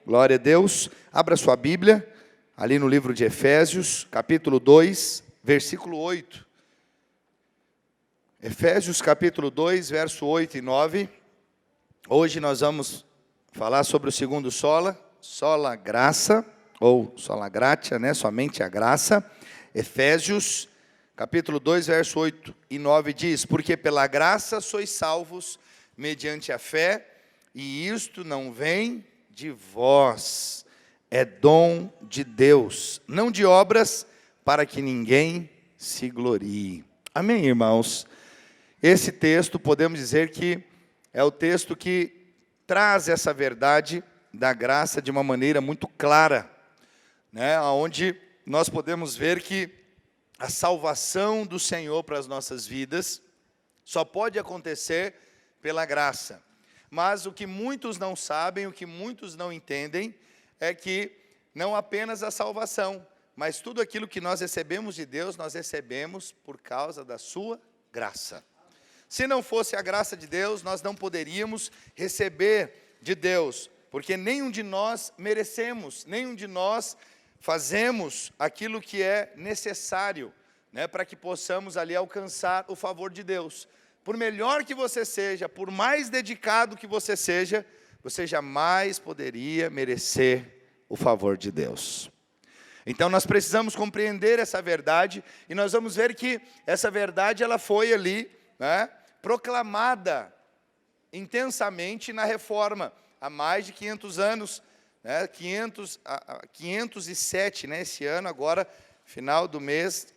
Glória a Deus. Abra sua Bíblia, ali no livro de Efésios, capítulo 2, versículo 8. Efésios, capítulo 2, verso 8 e 9. Hoje nós vamos falar sobre o segundo sola graça, ou sola gratia, né? Somente a graça. Efésios, capítulo 2, verso 8 e 9 diz: porque pela graça sois salvos, mediante a fé, e isto não vem de vós, é dom de Deus, não de obras, para que ninguém se glorie. Amém, irmãos? Esse texto, podemos dizer que é o texto que traz essa verdade da graça de uma maneira muito clara, né? Onde nós podemos ver que a salvação do Senhor para as nossas vidas só pode acontecer pela graça. Mas o que muitos não sabem, o que muitos não entendem, é que não apenas a salvação, mas tudo aquilo que nós recebemos de Deus, nós recebemos por causa da sua graça. Se não fosse a graça de Deus, nós não poderíamos receber de Deus, porque nenhum de nós merecemos, nenhum de nós fazemos aquilo que é necessário, né, para que possamos ali alcançar o favor de Deus. Por melhor que você seja, por mais dedicado que você seja, você jamais poderia merecer o favor de Deus. Então nós precisamos compreender essa verdade, e nós vamos ver que essa verdade ela foi ali, né, proclamada intensamente na Reforma, há mais de 500 anos, né, 507, né, esse ano agora, final do mês,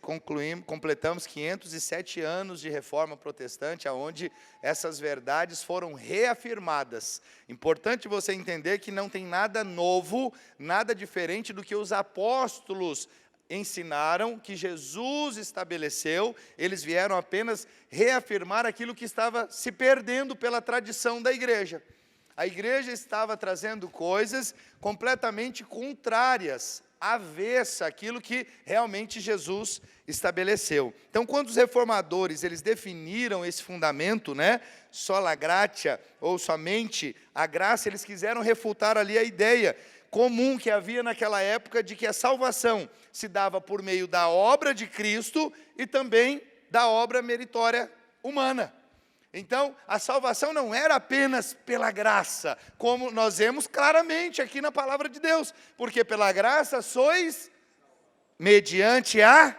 completamos 507 anos de Reforma Protestante, onde essas verdades foram reafirmadas. Importante você entender que não tem nada novo, nada diferente do que os apóstolos ensinaram, que Jesus estabeleceu. Eles vieram apenas reafirmar aquilo que estava se perdendo pela tradição da igreja. A igreja estava trazendo coisas completamente contrárias, avessa aquilo que realmente Jesus estabeleceu. Então, quando os reformadores eles definiram esse fundamento, né, sola gratia, ou somente a graça, eles quiseram refutar ali a ideia comum que havia naquela época de que a salvação se dava por meio da obra de Cristo e também da obra meritória humana. Então, a salvação não era apenas pela graça, como nós vemos claramente aqui na palavra de Deus, porque pela graça sois mediante a...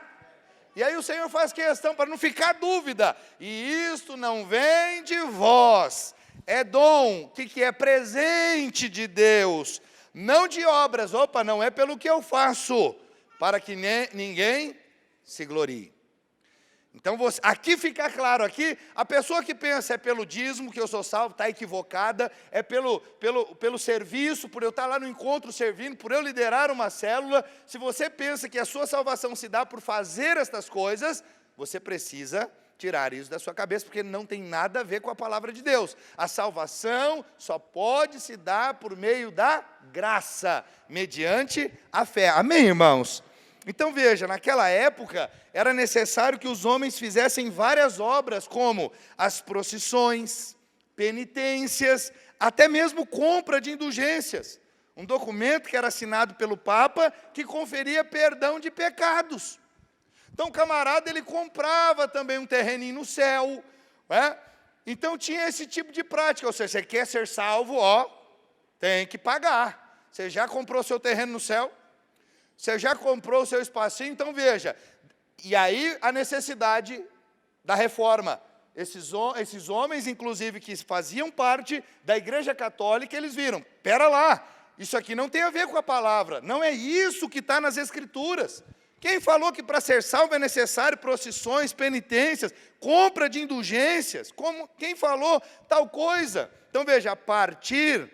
E aí o Senhor faz questão, para não ficar dúvida, e isto não vem de vós, é dom, que é presente de Deus, não de obras, não é pelo que eu faço, para que ninguém se glorie. Então, aqui fica claro, aqui, a pessoa que pensa é pelo dízimo que eu sou salvo, está equivocada, é pelo serviço, por eu estar lá no encontro servindo, por eu liderar uma célula. Se você pensa que a sua salvação se dá por fazer estas coisas, você precisa tirar isso da sua cabeça, porque não tem nada a ver com a palavra de Deus. A salvação só pode se dar por meio da graça, mediante a fé. Amém, irmãos? Então veja, naquela época era necessário que os homens fizessem várias obras, como as procissões, penitências, até mesmo compra de indulgências. Um documento que era assinado pelo Papa, que conferia perdão de pecados. Então o camarada, ele comprava também um terreninho no céu, né? Então tinha esse tipo de prática, ou seja, você quer ser salvo, tem que pagar. Você já comprou seu terreno no céu? Você já comprou o seu espacinho? Então veja, e aí a necessidade da reforma. Esses homens, inclusive, que faziam parte da Igreja Católica, eles viram, pera lá, isso aqui não tem a ver com a palavra, não é isso que está nas Escrituras. Quem falou que para ser salvo é necessário procissões, penitências, compra de indulgências? Quem falou tal coisa? Então veja, a partir,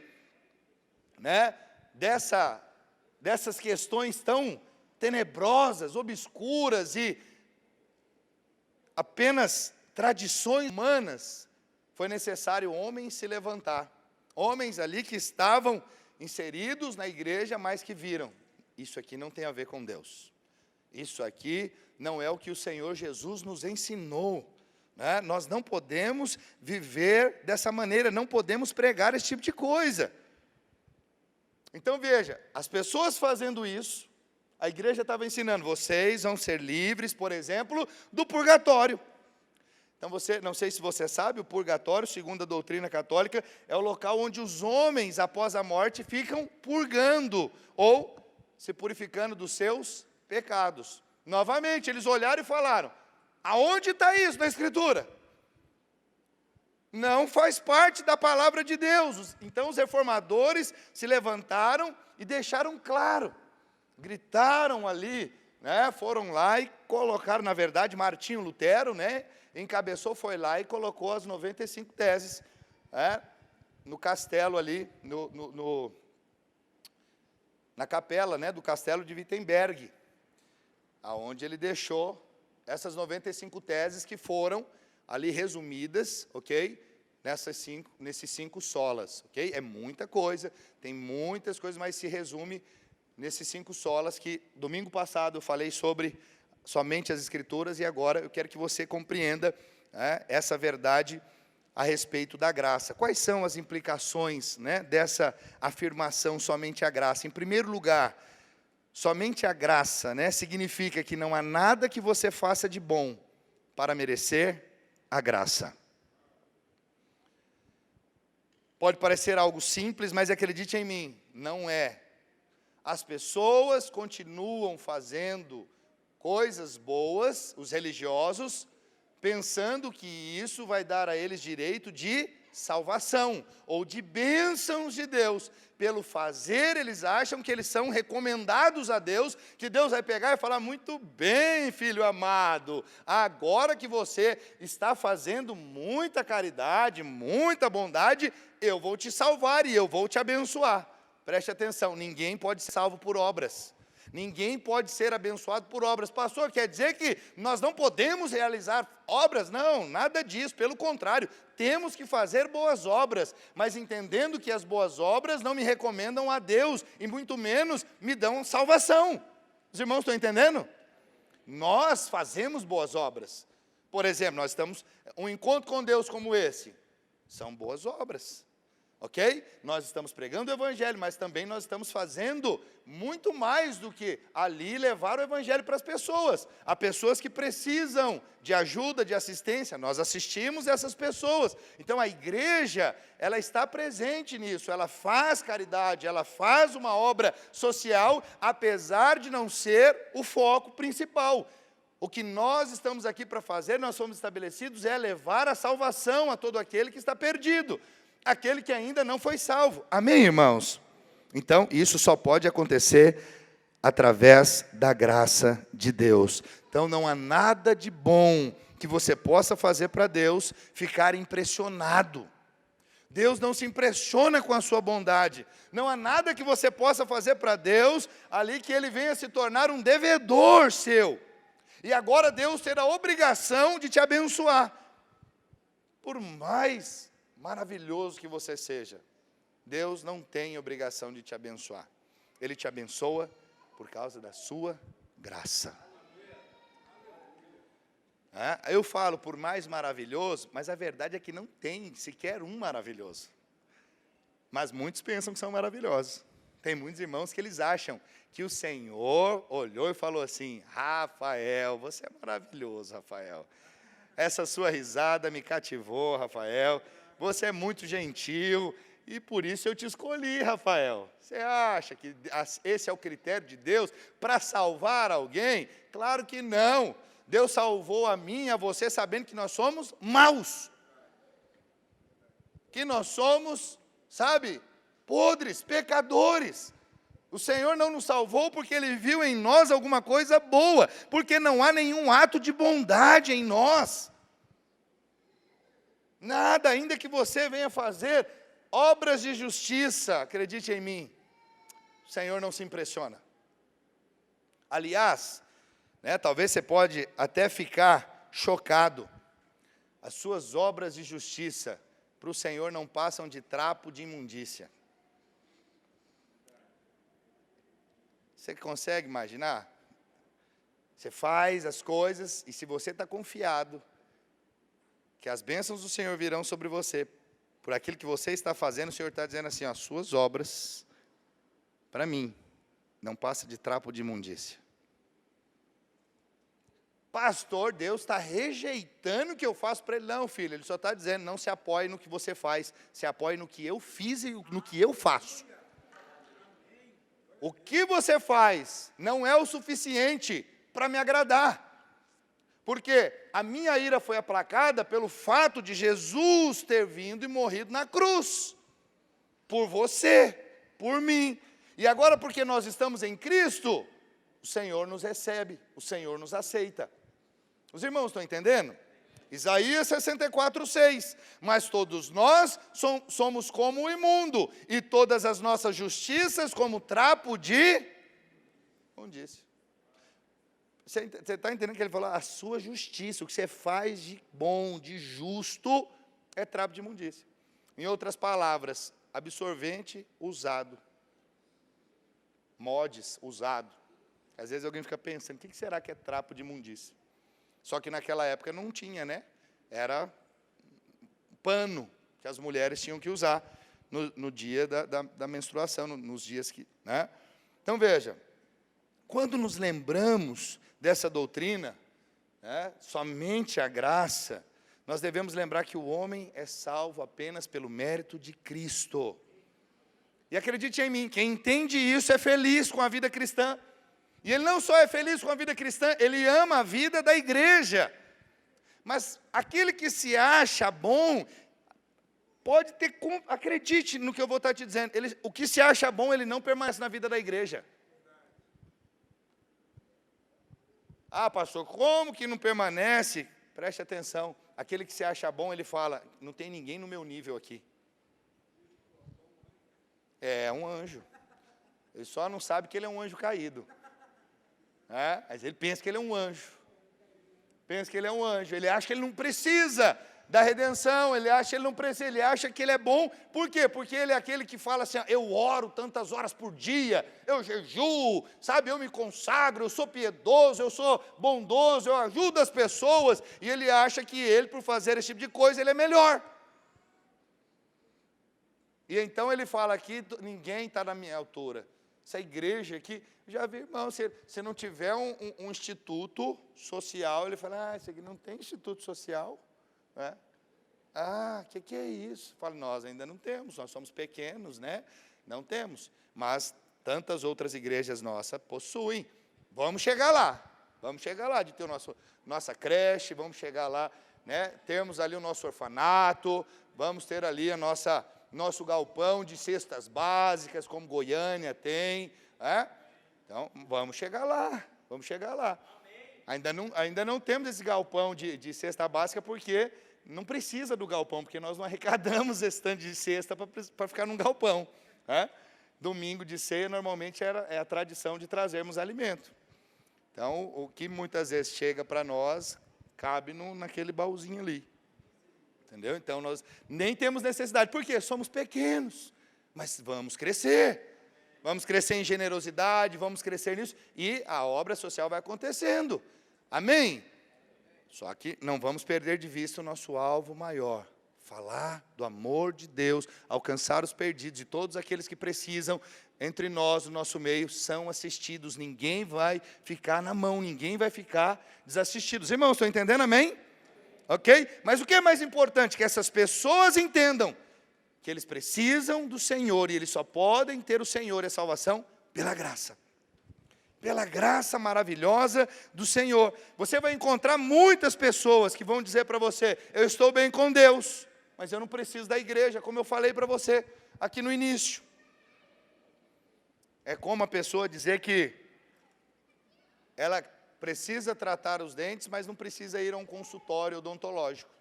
né, dessas questões tão tenebrosas, obscuras e apenas tradições humanas, foi necessário homens se levantar. Homens ali que estavam inseridos na igreja, mas que viram, isso aqui não tem a ver com Deus. Isso aqui não é o que o Senhor Jesus nos ensinou, né? Nós não podemos viver dessa maneira, não podemos pregar esse tipo de coisa. Então veja, as pessoas fazendo isso, a igreja estava ensinando, vocês vão ser livres, por exemplo, do purgatório. Então não sei se você sabe, o purgatório, segundo a doutrina católica, é o local onde os homens, após a morte, ficam purgando, ou se purificando dos seus pecados. Novamente, eles olharam e falaram, aonde está isso na Escritura? Não faz parte da palavra de Deus. Então os reformadores se levantaram e deixaram claro, gritaram ali, né, foram lá e colocaram, na verdade, Martinho Lutero, né, encabeçou, foi lá e colocou as 95 teses, né, no castelo ali, na capela, né, do castelo de Wittenberg, aonde ele deixou essas 95 teses que foram ali resumidas, ok? Nesses 5 solas, ok? É muita coisa, tem muitas coisas, mas se resume nesses 5 solas que, domingo passado, eu falei sobre somente as Escrituras, e agora eu quero que você compreenda, né, essa verdade a respeito da graça. Quais são as implicações, né, dessa afirmação somente a graça? Em primeiro lugar, somente a graça, né, significa que não há nada que você faça de bom para merecer a graça. Pode parecer algo simples, mas acredite em mim, não é. As pessoas continuam fazendo coisas boas, os religiosos, pensando que isso vai dar a eles direito de salvação, ou de bênçãos de Deus. Pelo fazer, eles acham que eles são recomendados a Deus, que Deus vai pegar e falar, muito bem, filho amado, agora que você está fazendo muita caridade, muita bondade, eu vou te salvar e eu vou te abençoar. Preste atenção, ninguém pode ser salvo por obras. Ninguém pode ser abençoado por obras. Pastor, quer dizer que nós não podemos realizar obras? Não, nada disso, pelo contrário, temos que fazer boas obras, mas entendendo que as boas obras não me recomendam a Deus, e muito menos me dão salvação. Os irmãos estão entendendo? Nós fazemos boas obras. Por exemplo, nós estamos, um encontro com Deus como esse, são boas obras. Ok? Nós estamos pregando o Evangelho, mas também nós estamos fazendo muito mais do que ali levar o Evangelho para as pessoas. Há pessoas que precisam de ajuda, de assistência, nós assistimos essas pessoas. Então a igreja, ela está presente nisso, ela faz caridade, ela faz uma obra social, apesar de não ser o foco principal. O que nós estamos aqui para fazer, nós fomos estabelecidos, é levar a salvação a todo aquele que está perdido. Aquele que ainda não foi salvo. Amém, irmãos? Então, isso só pode acontecer através da graça de Deus. Então, não há nada de bom que você possa fazer para Deus ficar impressionado. Deus não se impressiona com a sua bondade. Não há nada que você possa fazer para Deus ali que Ele venha se tornar um devedor seu. E agora Deus terá a obrigação de te abençoar. Por mais maravilhoso que você seja, Deus não tem obrigação de te abençoar. Ele te abençoa por causa da sua graça. Eu falo por mais maravilhoso, mas a verdade é que não tem sequer um maravilhoso. Mas muitos pensam que são maravilhosos. Tem muitos irmãos que eles acham que o Senhor olhou e falou assim, Rafael, você é maravilhoso, Rafael. Essa sua risada me cativou, Rafael. Você é muito gentil e por isso eu te escolhi, Rafael. Você acha que esse é o critério de Deus para salvar alguém? Claro que não. Deus salvou a mim e a você sabendo que nós somos maus. Que nós somos, sabe, podres, pecadores. O Senhor não nos salvou porque Ele viu em nós alguma coisa boa, porque não há nenhum ato de bondade em nós. Nada, ainda que você venha fazer obras de justiça, acredite em mim, o Senhor não se impressiona. Aliás, né, talvez você pode até ficar chocado, as suas obras de justiça para o Senhor não passam de trapo de imundícia. Você consegue imaginar? Você faz as coisas e se você está confiado que as bênçãos do Senhor virão sobre você, por aquilo que você está fazendo, o Senhor está dizendo assim, as suas obras para mim, não passa de trapo de imundícia. Pastor, Deus está rejeitando o que eu faço para ele. Não, filho, ele só está dizendo, não se apoie no que você faz, se apoie no que eu fiz e no que eu faço. O que você faz não é o suficiente para me agradar. Porque a minha ira foi aplacada pelo fato de Jesus ter vindo e morrido na cruz. Por você, por mim. E agora, porque nós estamos em Cristo, o Senhor nos recebe, o Senhor nos aceita. Os irmãos estão entendendo? Isaías 64:6. Mas todos nós somos como o imundo, e todas as nossas justiças como trapo de imundícia. Você está entendendo que ele falou? A sua justiça, o que você faz de bom, de justo, é trapo de imundícia. Em outras palavras, absorvente usado. Mods usado. Às vezes alguém fica pensando, o que será que é trapo de imundícia? Só que naquela época não tinha, né? Era pano que as mulheres tinham que usar no dia da menstruação, nos dias que... Né? Então, veja, quando nos lembramos dessa doutrina, né, somente a graça, nós devemos lembrar que o homem é salvo apenas pelo mérito de Cristo. E acredite em mim, quem entende isso é feliz com a vida cristã. E ele não só é feliz com a vida cristã, ele ama a vida da igreja. Mas aquele que se acha bom, pode ter, acredite no que eu vou estar te dizendo, o que se acha bom, ele não permanece na vida da igreja. Ah, pastor, como que não permanece? Preste atenção, aquele que se acha bom, ele fala, não tem ninguém no meu nível aqui. É um anjo. Ele só não sabe que ele é um anjo caído. Mas ele pensa que ele é um anjo. Pensa que ele é um anjo. Ele acha que ele não precisa da redenção. Ele acha que ele não precisa. Ele acha que ele é bom. Por quê? Porque ele é aquele que fala assim, eu oro tantas horas por dia, eu jejuo, sabe, eu me consagro, eu sou piedoso, eu sou bondoso, eu ajudo as pessoas. E ele acha que ele, por fazer esse tipo de coisa, ele é melhor. E então ele fala aqui, ninguém está na minha altura. Essa igreja aqui, já vi, irmão, se não tiver um instituto social, ele fala, isso aqui não tem instituto social. Né? Que é isso? Fala, nós ainda não temos, nós somos pequenos, né? Não temos. Mas tantas outras igrejas nossas possuem. Vamos chegar lá, de ter nossa creche, vamos chegar lá, né? Termos ali o nosso orfanato, vamos ter ali nosso galpão de cestas básicas, como Goiânia tem, Então, vamos chegar lá. Ainda não temos esse galpão de cesta básica, porque não precisa do galpão, porque nós não arrecadamos esse tanto de cesta para ficar num galpão. Domingo de ceia, normalmente, é a tradição de trazermos alimento. Então, o que muitas vezes chega para nós, cabe naquele baúzinho ali. Entendeu? Então, nós nem temos necessidade. Por quê? Somos pequenos, mas vamos crescer. Vamos crescer em generosidade, vamos crescer nisso, e a obra social vai acontecendo. Amém? Só que não vamos perder de vista o nosso alvo maior. Falar do amor de Deus, alcançar os perdidos, e todos aqueles que precisam, entre nós, no nosso meio, são assistidos. Ninguém vai ficar na mão, ninguém vai ficar desassistido. Os irmãos, estão entendendo? Amém? Ok? Mas o que é mais importante? Que essas pessoas entendam que eles precisam do Senhor, e eles só podem ter o Senhor e a salvação pela graça. Pela graça maravilhosa do Senhor. Você vai encontrar muitas pessoas que vão dizer para você, eu estou bem com Deus, mas eu não preciso da igreja, como eu falei para você aqui no início. É como a pessoa dizer que ela precisa tratar os dentes, mas não precisa ir a um consultório odontológico.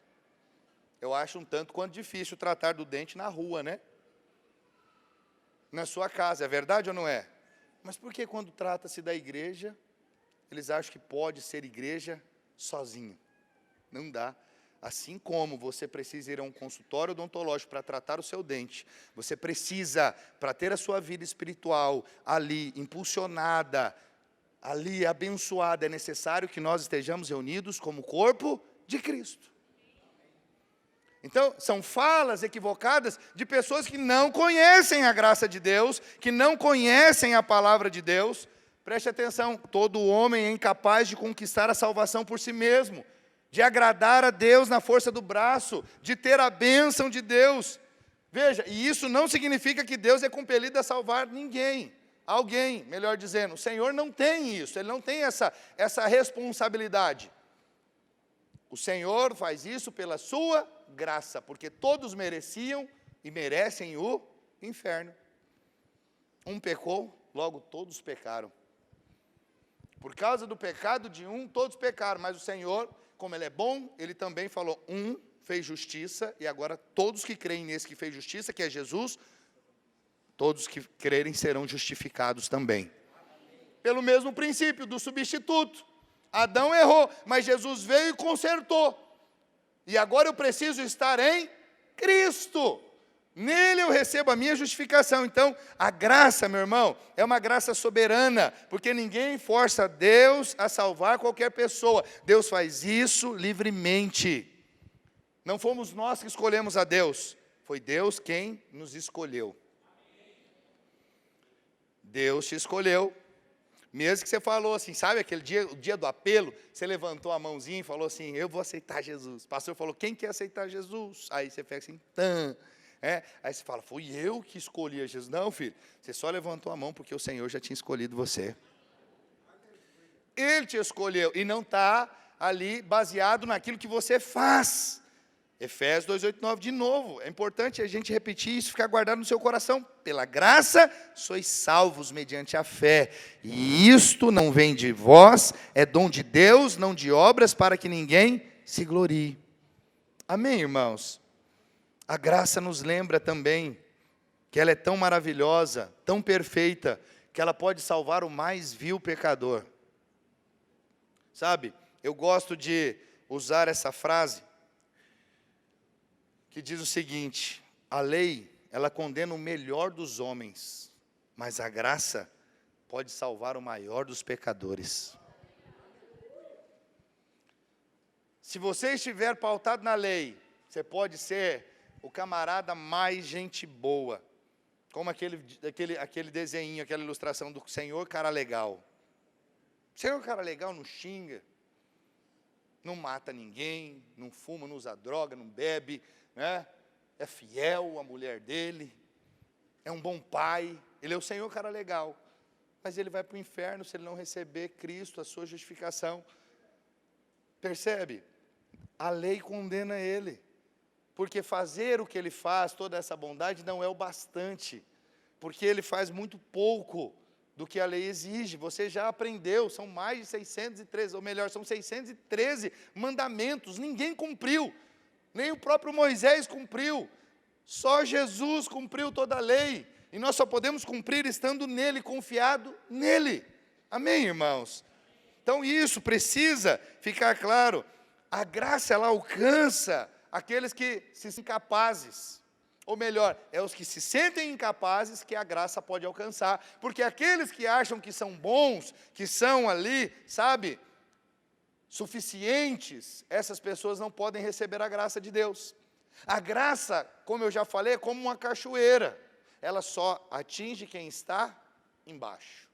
Eu acho um tanto quanto difícil tratar do dente na rua, né? Na sua casa, é verdade ou não é? Mas por que quando trata-se da igreja, eles acham que pode ser igreja sozinho? Não dá. Assim como você precisa ir a um consultório odontológico para tratar o seu dente, você precisa, para ter a sua vida espiritual ali, impulsionada, ali, abençoada, é necessário que nós estejamos reunidos como corpo de Cristo. Então, são falas equivocadas de pessoas que não conhecem a graça de Deus, que não conhecem a palavra de Deus. Preste atenção, todo homem é incapaz de conquistar a salvação por si mesmo, de agradar a Deus na força do braço, de ter a bênção de Deus. Veja, e isso não significa que Deus é compelido a salvar ninguém, alguém, melhor dizendo. O Senhor não tem isso, Ele não tem essa responsabilidade. O Senhor faz isso pela sua graça, porque todos mereciam e merecem o inferno. Um pecou, logo todos pecaram. Por causa do pecado de um, todos pecaram, mas o Senhor, como Ele é bom, Ele também falou, fez justiça, e agora todos que creem nesse que fez justiça, que é Jesus, todos que crerem serão justificados também. Pelo mesmo princípio do substituto. Adão errou, mas Jesus veio e consertou. E agora eu preciso estar em Cristo. Nele eu recebo a minha justificação. Então, a graça, meu irmão, é uma graça soberana, porque ninguém força Deus a salvar qualquer pessoa. Deus faz isso livremente. Não fomos nós que escolhemos a Deus, foi Deus quem nos escolheu. Deus te escolheu. Mesmo que você falou assim, sabe aquele dia, o dia do apelo, você levantou a mãozinha e falou assim, eu vou aceitar Jesus. O pastor falou, quem quer aceitar Jesus? Aí você fez assim, aí você fala, fui eu que escolhi a Jesus. Não, filho, você só levantou a mão porque o Senhor já tinha escolhido você. Ele te escolheu e não está ali baseado naquilo que você faz. Efésios 2, 8, 9, de novo, é importante a gente repetir isso, ficar guardado no seu coração. Pela graça, sois salvos mediante a fé, e isto não vem de vós, é dom de Deus, não de obras, para que ninguém se glorie. Amém, irmãos? A graça nos lembra também que ela é tão maravilhosa, tão perfeita, que ela pode salvar o mais vil pecador. Sabe, eu gosto de usar essa frase, que diz o seguinte, a lei, ela condena o melhor dos homens, mas a graça pode salvar o maior dos pecadores. Se você estiver pautado na lei, você pode ser o camarada mais gente boa, como aquele desenho, aquela ilustração do Senhor cara legal. Senhor cara legal não xinga, não mata ninguém, não fuma, não usa droga, não bebe, é fiel à mulher dele, é um bom pai, ele é o Senhor cara legal, mas ele vai para o inferno se ele não receber Cristo, a sua justificação. Percebe? A lei condena ele, porque fazer o que ele faz, toda essa bondade, não é o bastante, porque ele faz muito pouco do que a lei exige. Você já aprendeu, são mais de 613, ou melhor, são 613 mandamentos, ninguém cumpriu. Nem o próprio Moisés cumpriu, só Jesus cumpriu toda a lei, e nós só podemos cumprir estando nele, confiado nele. Amém, irmãos? Então isso precisa ficar claro, a graça ela alcança aqueles que se sentem incapazes, ou melhor, é os que se sentem incapazes que a graça pode alcançar, porque aqueles que acham que são bons, que são ali, sabe, suficientes, essas pessoas não podem receber a graça de Deus. A graça, como eu já falei, é como uma cachoeira, ela só atinge quem está embaixo,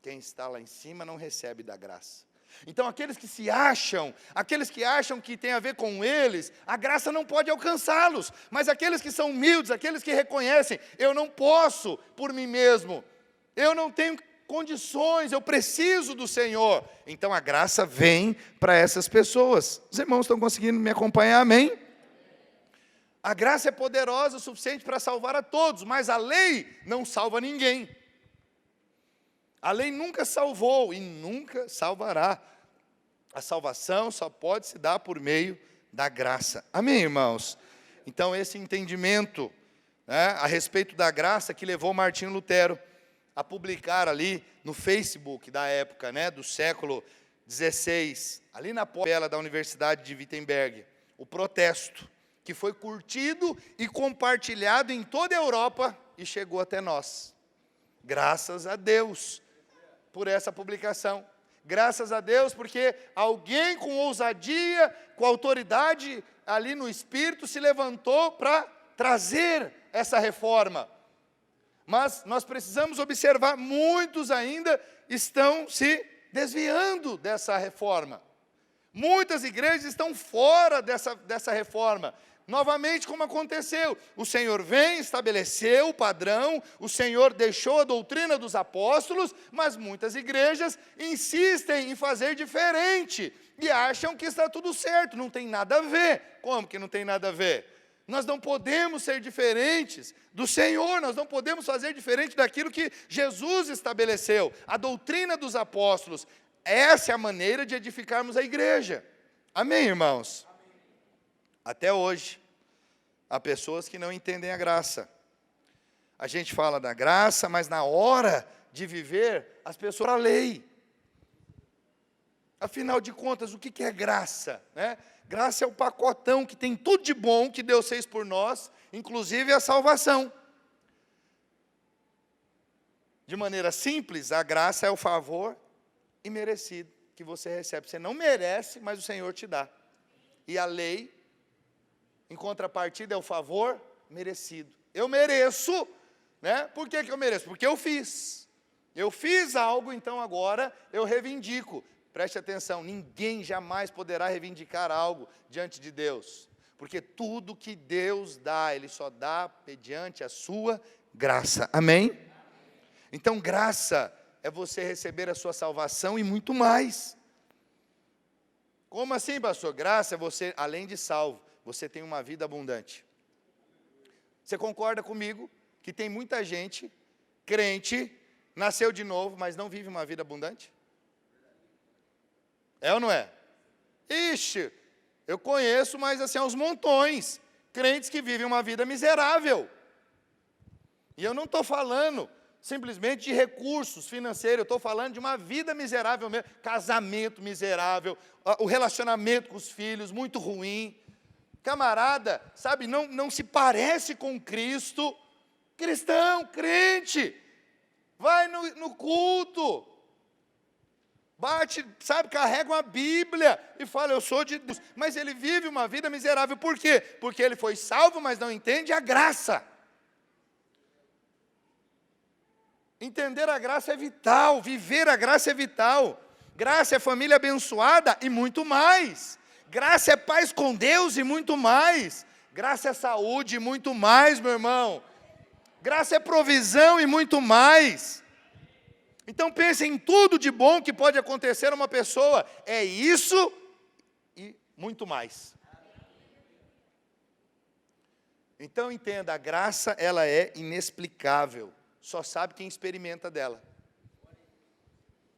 quem está lá em cima não recebe da graça. Então aqueles que acham que tem a ver com eles, a graça não pode alcançá-los, mas aqueles que são humildes, aqueles que reconhecem, eu não posso por mim mesmo, eu não tenho condições, eu preciso do Senhor. Então a graça vem para essas pessoas. Os irmãos estão conseguindo me acompanhar, amém? A graça é poderosa o suficiente para salvar a todos, mas a lei não salva ninguém. A lei nunca salvou e nunca salvará. A salvação só pode se dar por meio da graça. Amém, irmãos? Então esse entendimento, a respeito da graça que levou Martinho Lutero a publicar ali no Facebook da época, do século XVI, ali na porta da Universidade de Wittenberg, o protesto, que foi curtido e compartilhado em toda a Europa e chegou até nós. Graças a Deus por essa publicação. Graças a Deus porque alguém com ousadia, com autoridade, ali no Espírito, se levantou para trazer essa reforma. Mas nós precisamos observar, muitos ainda estão se desviando dessa reforma. Muitas igrejas estão fora dessa reforma. Novamente, como aconteceu, o Senhor vem, estabeleceu o padrão, o Senhor deixou a doutrina dos apóstolos, mas muitas igrejas insistem em fazer diferente e acham que está tudo certo, não tem nada a ver. Como que não tem nada a ver? Nós não podemos ser diferentes do Senhor, nós não podemos fazer diferente daquilo que Jesus estabeleceu, a doutrina dos apóstolos. Essa é a maneira de edificarmos a igreja. Amém, irmãos? Até hoje, há pessoas que não entendem a graça. A gente fala da graça, mas na hora de viver, as pessoas a lei. Afinal de contas, o que é graça, né? Graça é o pacotão que tem tudo de bom que Deus fez por nós, inclusive a salvação. De maneira simples, a graça é o favor imerecido que você recebe. Você não merece, mas o Senhor te dá. E a lei, em contrapartida, é o favor merecido. Eu mereço, né? Por que eu mereço? Porque eu fiz. Eu fiz algo, então agora eu reivindico. Preste atenção, ninguém jamais poderá reivindicar algo diante de Deus. Porque tudo que Deus dá, Ele só dá mediante a sua graça. Amém? Então, graça é você receber a sua salvação e muito mais. Como assim, pastor? Graça é você, além de salvo, você tem uma vida abundante. Você concorda comigo que tem muita gente, crente, nasceu de novo, mas não vive uma vida abundante? É ou não é? Ixi, eu conheço, mas assim, aos montões, crentes que vivem uma vida miserável. E eu não estou falando simplesmente de recursos financeiros, eu estou falando de uma vida miserável mesmo, casamento miserável, o relacionamento com os filhos muito ruim. Camarada, sabe, não se parece com Cristo. Cristão, crente, vai no culto, bate, sabe, carrega uma Bíblia e fala, eu sou de Deus, mas ele vive uma vida miserável. Por quê? Porque ele foi salvo, mas não entende a graça. Entender a graça é vital, viver a graça é vital. Graça é família abençoada e muito mais. Graça é paz com Deus e muito mais. Graça é saúde e muito mais, meu irmão. Graça é provisão e muito mais. Então pense em tudo de bom que pode acontecer a uma pessoa. É isso e muito mais. Então entenda, a graça ela é inexplicável. Só sabe quem experimenta dela.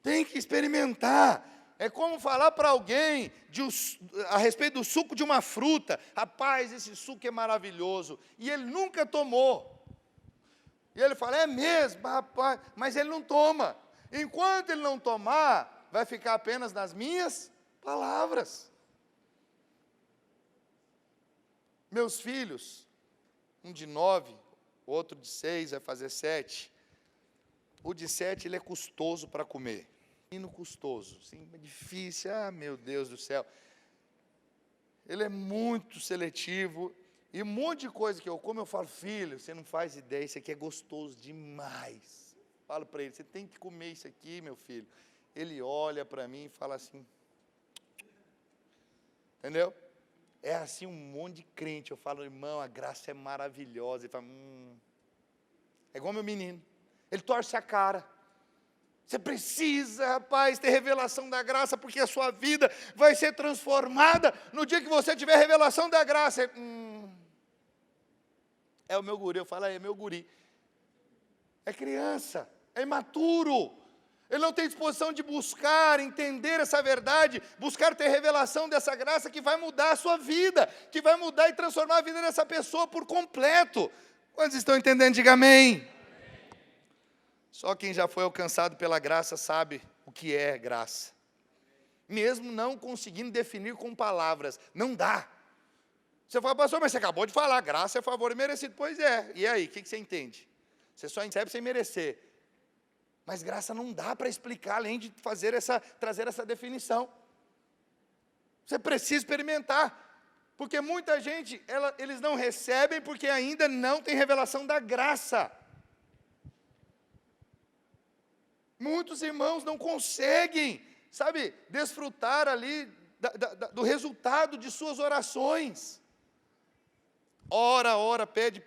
Tem que experimentar. É como falar para alguém a respeito do suco de uma fruta. Rapaz, esse suco é maravilhoso. E ele nunca tomou. E ele fala, é mesmo, rapaz, mas ele não toma. Enquanto ele não tomar, vai ficar apenas nas minhas palavras. Meus filhos, um de 9, outro de 6, vai fazer 7. O de 7, ele é custoso para comer. Menino custoso, sim, é difícil, meu Deus do céu. Ele é muito seletivo. E um monte de coisa que eu como, eu falo, filho, você não faz ideia, isso aqui é gostoso demais. Falo para ele, você tem que comer isso aqui, meu filho. Ele olha para mim e fala assim. Entendeu? É assim um monte de crente. Eu falo, irmão, a graça é maravilhosa. Ele fala, É igual meu menino. Ele torce a cara. Você precisa, rapaz, ter revelação da graça, porque a sua vida vai ser transformada no dia que você tiver revelação da graça. É o meu guri. Eu falo, é meu guri. É criança, é imaturo. Ele não tem disposição de buscar, entender essa verdade, buscar ter revelação dessa graça que vai mudar a sua vida, que vai mudar e transformar a vida dessa pessoa por completo. Quantos estão entendendo? Diga amém. Só quem já foi alcançado pela graça sabe o que é graça. Mesmo não conseguindo definir com palavras, não dá. Você fala, pastor, mas você acabou de falar, graça é favor imerecido. Pois é, e aí, o que você entende? Você só recebe sem merecer. Mas graça não dá para explicar, além de trazer essa definição. Você precisa experimentar. Porque muita gente, eles não recebem porque ainda não tem revelação da graça. Muitos irmãos não conseguem, sabe, desfrutar ali do resultado de suas orações. Ora, pede,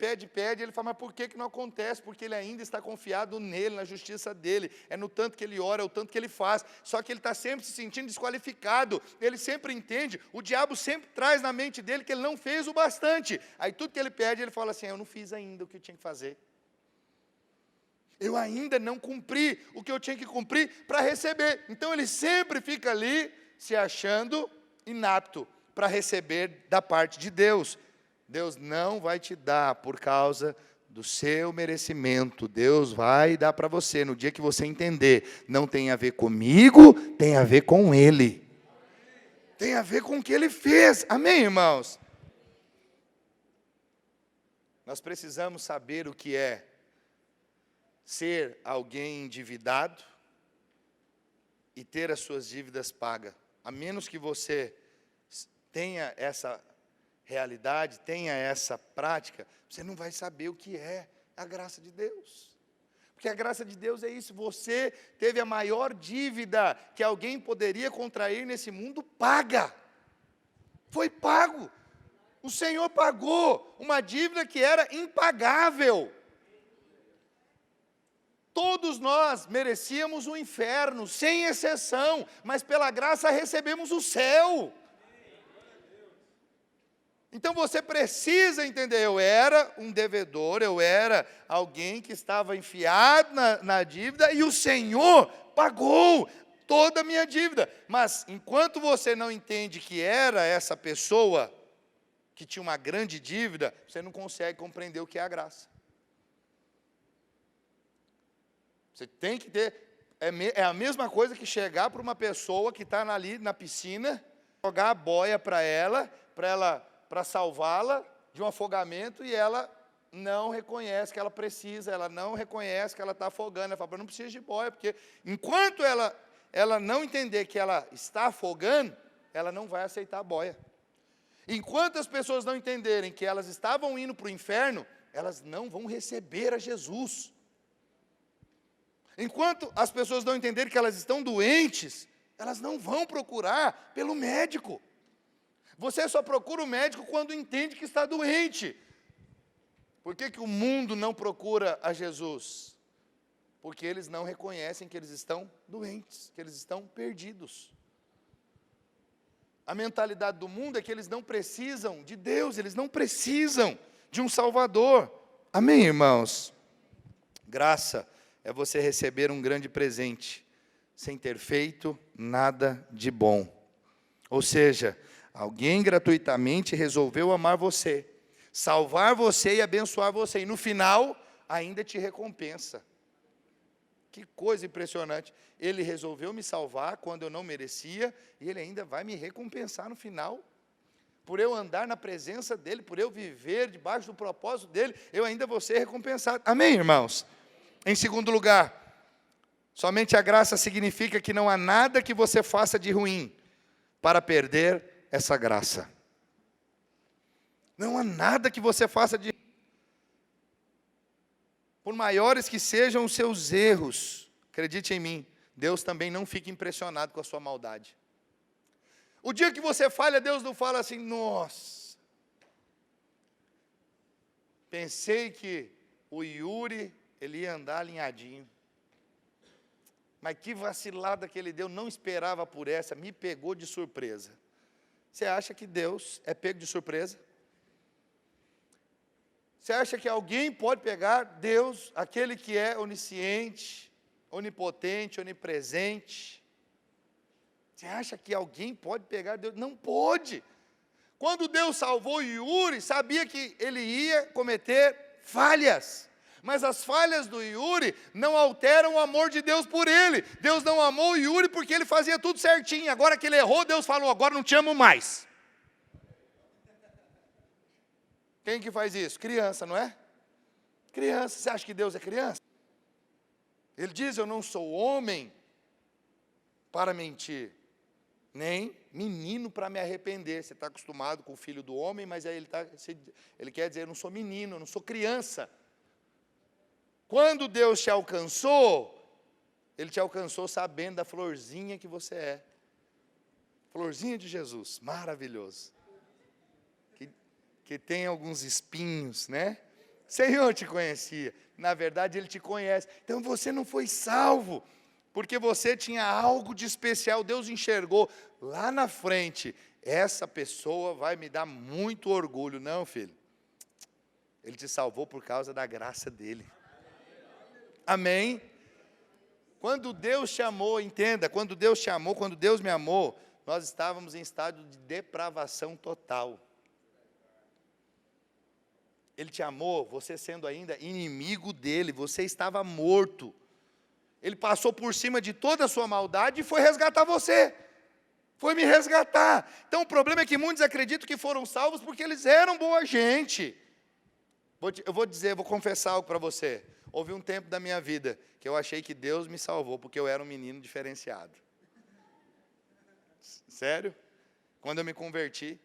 ele fala, mas por que não acontece? Porque ele ainda está confiado nele, na justiça dele, é no tanto que ele ora, é o tanto que ele faz, só que ele está sempre se sentindo desqualificado, ele sempre entende, o diabo sempre traz na mente dele que ele não fez o bastante, aí tudo que ele pede, ele fala assim, eu não fiz ainda o que eu tinha que fazer, eu ainda não cumpri o que eu tinha que cumprir para receber, então ele sempre fica ali, se achando inapto para receber da parte de Deus. Deus não vai te dar por causa do seu merecimento. Deus vai dar para você no dia que você entender. Não tem a ver comigo, tem a ver com Ele. Tem a ver com o que Ele fez. Amém, irmãos? Nós precisamos saber o que é ser alguém endividado e ter as suas dívidas pagas. A menos que você tenha essa realidade, tenha essa prática, você não vai saber o que é a graça de Deus. Porque a graça de Deus é isso, você teve a maior dívida que alguém poderia contrair nesse mundo, paga. Foi pago. O Senhor pagou uma dívida que era impagável. Todos nós merecíamos o inferno, sem exceção, mas pela graça recebemos o céu. Então você precisa entender, eu era um devedor, eu era alguém que estava enfiado na dívida e o Senhor pagou toda a minha dívida. Mas enquanto você não entende que era essa pessoa que tinha uma grande dívida, você não consegue compreender o que é a graça. Você tem que ter, é a mesma coisa que chegar para uma pessoa que está ali na piscina, jogar a boia para salvá-la de um afogamento, e ela não reconhece que ela precisa, ela não reconhece que ela está afogando, ela fala, eu não preciso de boia, porque enquanto ela não entender que ela está afogando, ela não vai aceitar a boia. Enquanto as pessoas não entenderem que elas estavam indo para o inferno, elas não vão receber a Jesus. Enquanto as pessoas não entenderem que elas estão doentes, elas não vão procurar pelo médico. Você só procura o médico quando entende que está doente. Por que o mundo não procura a Jesus? Porque eles não reconhecem que eles estão doentes, que eles estão perdidos. A mentalidade do mundo é que eles não precisam de Deus, eles não precisam de um Salvador. Amém, irmãos? Graça é você receber um grande presente, sem ter feito nada de bom. Ou seja, alguém gratuitamente resolveu amar você, salvar você e abençoar você, e no final, ainda te recompensa. Que coisa impressionante. Ele resolveu me salvar quando eu não merecia, e Ele ainda vai me recompensar no final. Por eu andar na presença dEle, por eu viver debaixo do propósito dEle, eu ainda vou ser recompensado. Amém, irmãos? Em segundo lugar, somente a graça significa que não há nada que você faça de ruim para perder essa graça. Não há nada que você faça de... Por maiores que sejam os seus erros, acredite em mim, Deus também não fica impressionado com a sua maldade. O dia que você falha, Deus não fala assim, nossa, pensei que o Yuri, ele ia andar alinhadinho. Mas que vacilada que ele deu, não esperava por essa, me pegou de surpresa. Você acha que Deus é pego de surpresa? Você acha que alguém pode pegar Deus, aquele que é onisciente, onipotente, onipresente? Você acha que alguém pode pegar Deus? Não pode. Quando Deus salvou Yuri, sabia que ele ia cometer falhas. Mas as falhas do Yuri não alteram o amor de Deus por ele. Deus não amou o Yuri porque ele fazia tudo certinho. Agora que ele errou, Deus falou, agora não te amo mais. Quem que faz isso? Criança, não é? Criança, você acha que Deus é criança? Ele diz, eu não sou homem para mentir. Nem menino para me arrepender. Você está acostumado com o filho do homem, mas aí ele quer dizer, eu não sou menino, eu não sou criança. Quando Deus te alcançou, Ele te alcançou sabendo da florzinha que você é. Florzinha de Jesus, maravilhoso. Que tem alguns espinhos, né? Senhor te conhecia. Na verdade, Ele te conhece. Então você não foi salvo, porque você tinha algo de especial. Deus enxergou lá na frente. Essa pessoa vai me dar muito orgulho. Não, filho. Ele te salvou por causa da graça dEle. Amém? Quando Deus te amou, entenda, quando Deus te amou, quando Deus me amou, nós estávamos em estado de depravação total. Ele te amou, você sendo ainda inimigo dele, você estava morto. Ele passou por cima de toda a sua maldade e foi resgatar você. Foi me resgatar. Então o problema é que muitos acreditam que foram salvos porque eles eram boa gente. Eu vou confessar algo para você. Houve um tempo da minha vida que eu achei que Deus me salvou porque eu era um menino diferenciado. Sério? Quando eu me converti,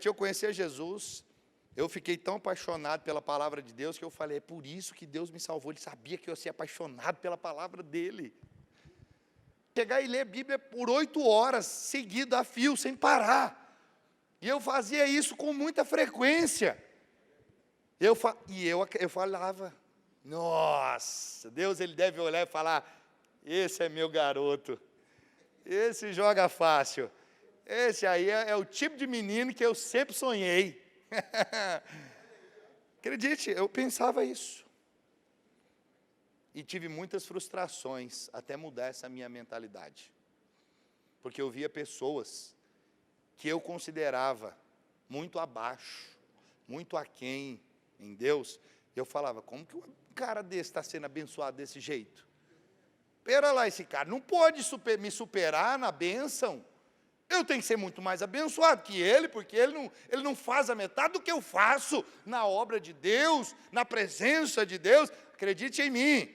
eu conheci Jesus, eu fiquei tão apaixonado pela palavra de Deus que eu falei, é por isso que Deus me salvou. Ele sabia que eu ia ser apaixonado pela palavra dele. Chegar e ler a Bíblia por 8 horas, seguido a fio, sem parar. E eu fazia isso com muita frequência. Eu falava, nossa, Deus ele deve olhar e falar, esse é meu garoto, esse joga fácil, esse aí é o tipo de menino que eu sempre sonhei. Acredite, eu pensava isso. E tive muitas frustrações até mudar essa minha mentalidade. Porque eu via pessoas que eu considerava muito abaixo, muito aquém em Deus, e eu falava, como que um cara desse está sendo abençoado desse jeito? Pera lá, esse cara não pode me superar na bênção. Eu tenho que ser muito mais abençoado que ele, porque ele não faz a metade do que eu faço na obra de Deus, na presença de Deus. Acredite em mim.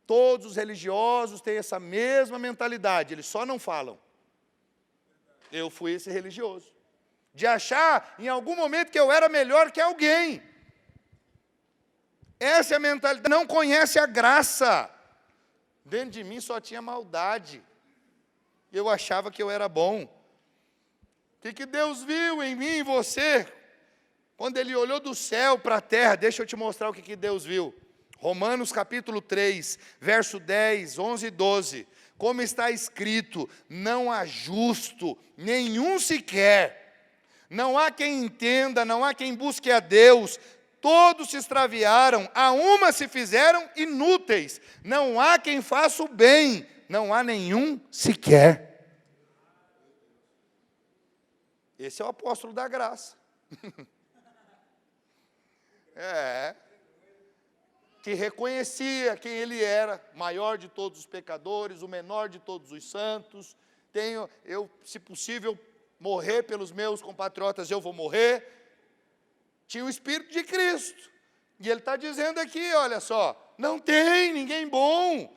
Todos os religiosos têm essa mesma mentalidade, eles só não falam. Eu fui esse religioso. De achar em algum momento que eu era melhor que alguém. Essa é a mentalidade. Não conhece a graça. Dentro de mim só tinha maldade. Eu achava que eu era bom. O que Deus viu em mim e em você? Quando Ele olhou do céu para a terra, deixa eu te mostrar o que Deus viu. Romanos capítulo 3, verso 10, 11 e 12. Como está escrito, não há justo, nenhum sequer. Não há quem entenda, não há quem busque a Deus. Todos se extraviaram, a uma se fizeram inúteis. Não há quem faça o bem, não há nenhum sequer. Esse é o apóstolo da graça. Que reconhecia quem ele era, maior de todos os pecadores, o menor de todos os santos. Eu, se possível, morrer pelos meus compatriotas, eu vou morrer. Tinha o Espírito de Cristo. E ele está dizendo aqui, olha só, não tem ninguém bom.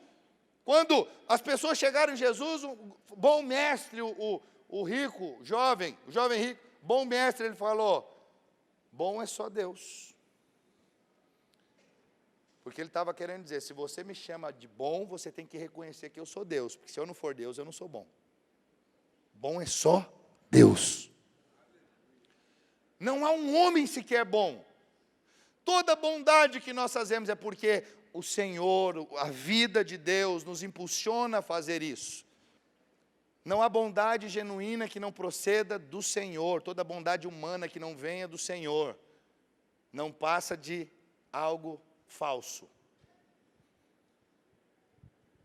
Quando as pessoas chegaram em Jesus, o bom mestre, o rico, o jovem rico, bom mestre, ele falou, bom é só Deus. Porque ele estava querendo dizer, se você me chama de bom, você tem que reconhecer que eu sou Deus. Porque se eu não for Deus, eu não sou bom. Bom é só Deus. Não há um homem sequer bom. Toda bondade que nós fazemos é porque o Senhor, a vida de Deus nos impulsiona a fazer isso. Não há bondade genuína que não proceda do Senhor. Toda bondade humana que não venha do Senhor. Não passa de algo falso.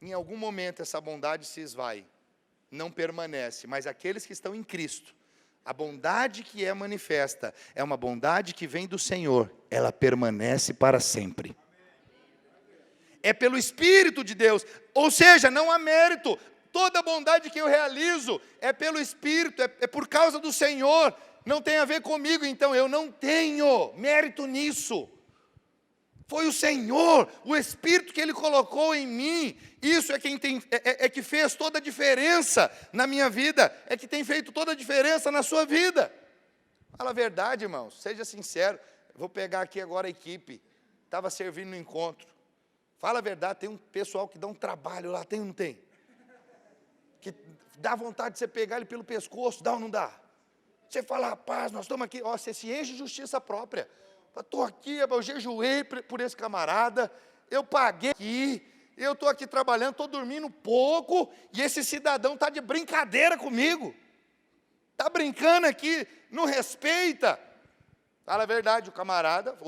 Em algum momento essa bondade se esvai, não permanece, mas aqueles que estão em Cristo, a bondade que é manifesta, é uma bondade que vem do Senhor, ela permanece para sempre. É pelo Espírito de Deus, ou seja, não há mérito, toda bondade que eu realizo é pelo Espírito, é por causa do Senhor, não tem a ver comigo, então eu não tenho mérito nisso. Foi o Senhor, o Espírito que Ele colocou em mim. Isso é que fez toda a diferença na minha vida, é que tem feito toda a diferença na sua vida. Fala a verdade, irmãos, seja sincero. Vou pegar aqui agora a equipe, estava servindo no encontro. Fala a verdade, tem um pessoal que dá um trabalho lá, tem ou não tem? Que dá vontade de você pegar ele pelo pescoço, dá ou não dá? Você fala, rapaz, nós estamos aqui, ó, você se enche de justiça própria. Estou aqui, eu jejuei por esse camarada, eu paguei aqui, eu estou aqui trabalhando, estou dormindo pouco, e esse cidadão está de brincadeira comigo. Está brincando aqui, não respeita. Fala a verdade, o camarada,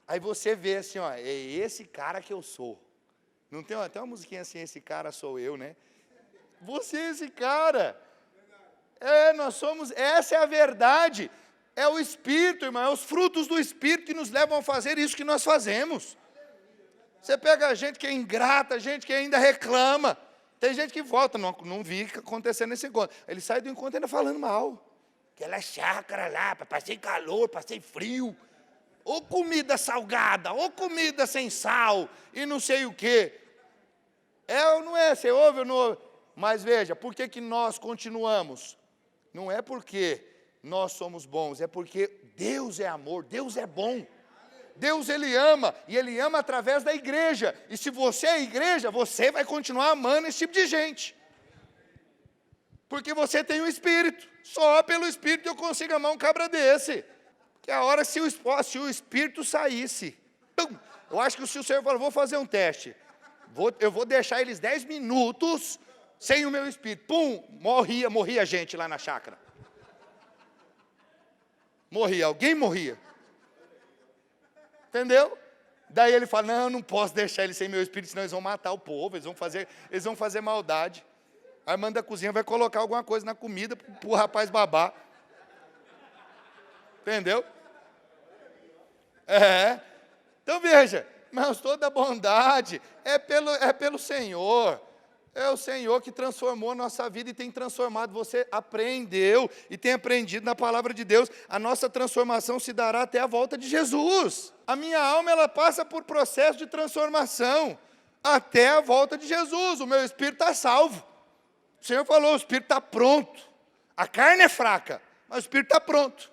Aí você vê assim, ó, é esse cara que eu sou. Não tem até uma musiquinha assim, esse cara sou eu, né? Você é esse cara. Nós somos, essa é a verdade. É o Espírito, irmão, é os frutos do Espírito que nos levam a fazer isso que nós fazemos. Você pega a gente que é ingrata, gente que ainda reclama. Tem gente que volta, não vi acontecendo nesse encontro. Ele sai do encontro ainda falando mal. Aquela chácara lá, passei calor, passei frio. Ou comida salgada, ou comida sem sal, e não sei o quê. É ou não é? Você ouve ou não ouve? Mas veja, por que nós continuamos? Não é porque nós somos bons, é porque Deus é amor, Deus é bom. Deus, Ele ama, e Ele ama através da igreja. E se você é igreja, você vai continuar amando esse tipo de gente. Porque você tem o Espírito. Só pelo Espírito eu consigo amar um cabra desse. Que a hora se o Espírito saísse. Eu acho que se o Senhor falou, vou fazer um teste. Eu vou deixar eles 10 minutos sem o meu Espírito. Pum, morria gente lá na chácara. Morria, alguém morria. Entendeu? Daí ele fala, não posso deixar eles sem meu Espírito, senão eles vão matar o povo, eles vão fazer maldade. A irmã da cozinha vai colocar alguma coisa na comida para o rapaz babar. Entendeu? Então veja, irmãos, toda bondade é pelo Senhor. É o Senhor que transformou a nossa vida e tem transformado. Você aprendeu e tem aprendido na palavra de Deus. A nossa transformação se dará até a volta de Jesus. A minha alma, ela passa por processo de transformação até a volta de Jesus. O meu espírito está salvo. O Senhor falou, o espírito está pronto. A carne é fraca, mas o espírito está pronto.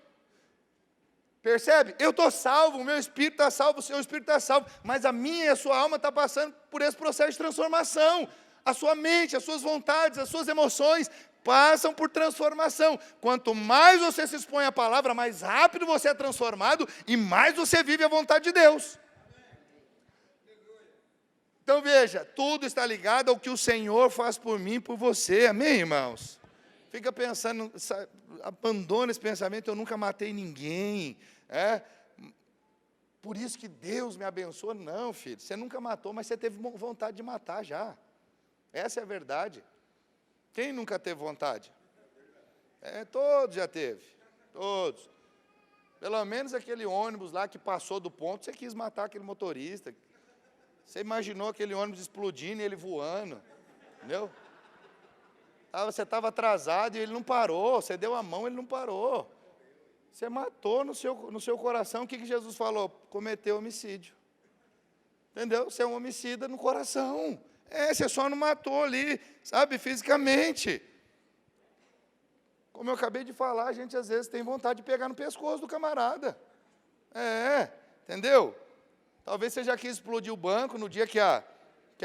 Percebe? Eu estou salvo, o meu espírito está salvo, o seu espírito está salvo. Mas a minha e a sua alma está passando por esse processo de transformação. A sua mente, as suas vontades, as suas emoções passam por transformação. Quanto mais você se expõe à palavra, mais rápido você é transformado e mais você vive a vontade de Deus. Então veja, tudo está ligado ao que o Senhor faz por mim e por você. Amém, irmãos? Fica pensando, abandona esse pensamento, eu nunca matei ninguém. Por isso que Deus me abençoa. Não, filho, você nunca matou, mas você teve vontade de matar já. Essa é a verdade. Quem nunca teve vontade? Todos já teve. Todos. Pelo menos aquele ônibus lá que passou do ponto, você quis matar aquele motorista. Você imaginou aquele ônibus explodindo e ele voando. Entendeu? Você estava atrasado e ele não parou. Você deu a mão, ele não parou. Você matou no seu coração. O que Jesus falou? Cometeu homicídio. Entendeu? Você é um homicida no coração. Você só não matou ali, sabe, fisicamente. Como eu acabei de falar, a gente às vezes tem vontade de pegar no pescoço do camarada. Entendeu? Talvez você já quis explodir o banco no dia que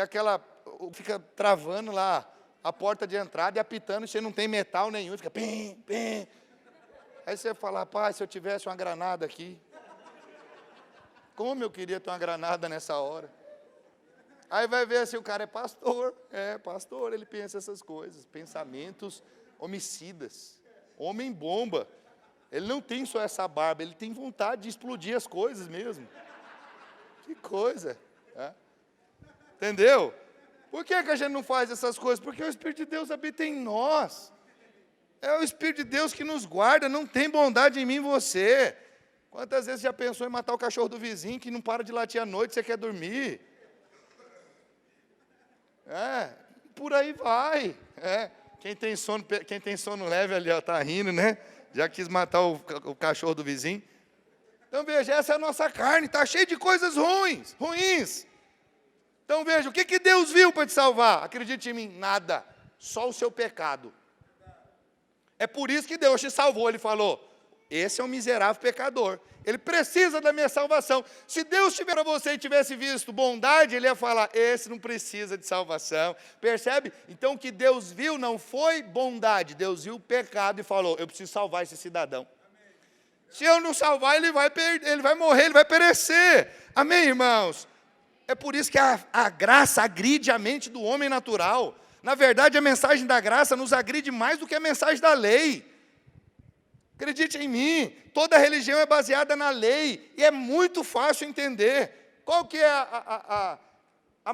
aquela fica travando lá a porta de entrada e apitando, e você não tem metal nenhum, fica pim, pim. Aí você fala, rapaz, se eu tivesse uma granada aqui. Como eu queria ter uma granada nessa hora. Aí vai ver assim, o cara é pastor, ele pensa essas coisas, pensamentos homicidas, homem bomba. Ele não tem só essa barba, ele tem vontade de explodir as coisas mesmo. Que coisa, entendeu? Por que a gente não faz essas coisas? Porque o Espírito de Deus habita em nós. É o Espírito de Deus que nos guarda, não tem bondade em mim e você. Quantas vezes já pensou em matar o cachorro do vizinho que não para de latir à noite, você quer dormir? Por aí vai. Quem tem sono leve ali, está rindo, né? Já quis matar o cachorro do vizinho. Então veja, essa é a nossa carne, está cheia de coisas ruins. Então veja, o que Deus viu para te salvar? Acredite em mim, nada, só o seu pecado. É por isso que Deus te salvou, Ele falou, esse é um miserável pecador, ele precisa da minha salvação. Se Deus tivesse para você e tivesse visto bondade, Ele ia falar, esse não precisa de salvação, percebe? Então o que Deus viu não foi bondade, Deus viu o pecado e falou, eu preciso salvar esse cidadão. Se eu não salvar, ele vai morrer, ele vai perecer. Amém, irmãos? É por isso que a graça agride a mente do homem natural. Na verdade, a mensagem da graça nos agride mais do que a mensagem da lei. Acredite em mim, toda religião é baseada na lei, e é muito fácil entender. Qual que é a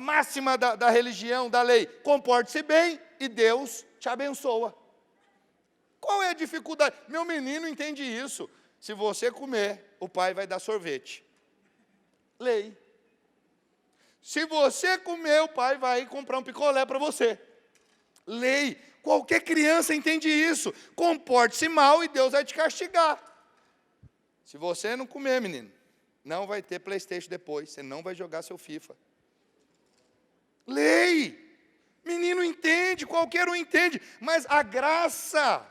máxima da religião, da lei? Comporte-se bem e Deus te abençoa. Qual é a dificuldade? Meu menino entende isso. Se você comer, o pai vai dar sorvete. Lei. Se você comer, o pai vai comprar um picolé para você. Lei. Qualquer criança entende isso. Comporte-se mal e Deus vai te castigar. Se você não comer, menino, não vai ter PlayStation depois. Você não vai jogar seu FIFA. Lei. Menino entende, qualquer um entende. Mas a graça,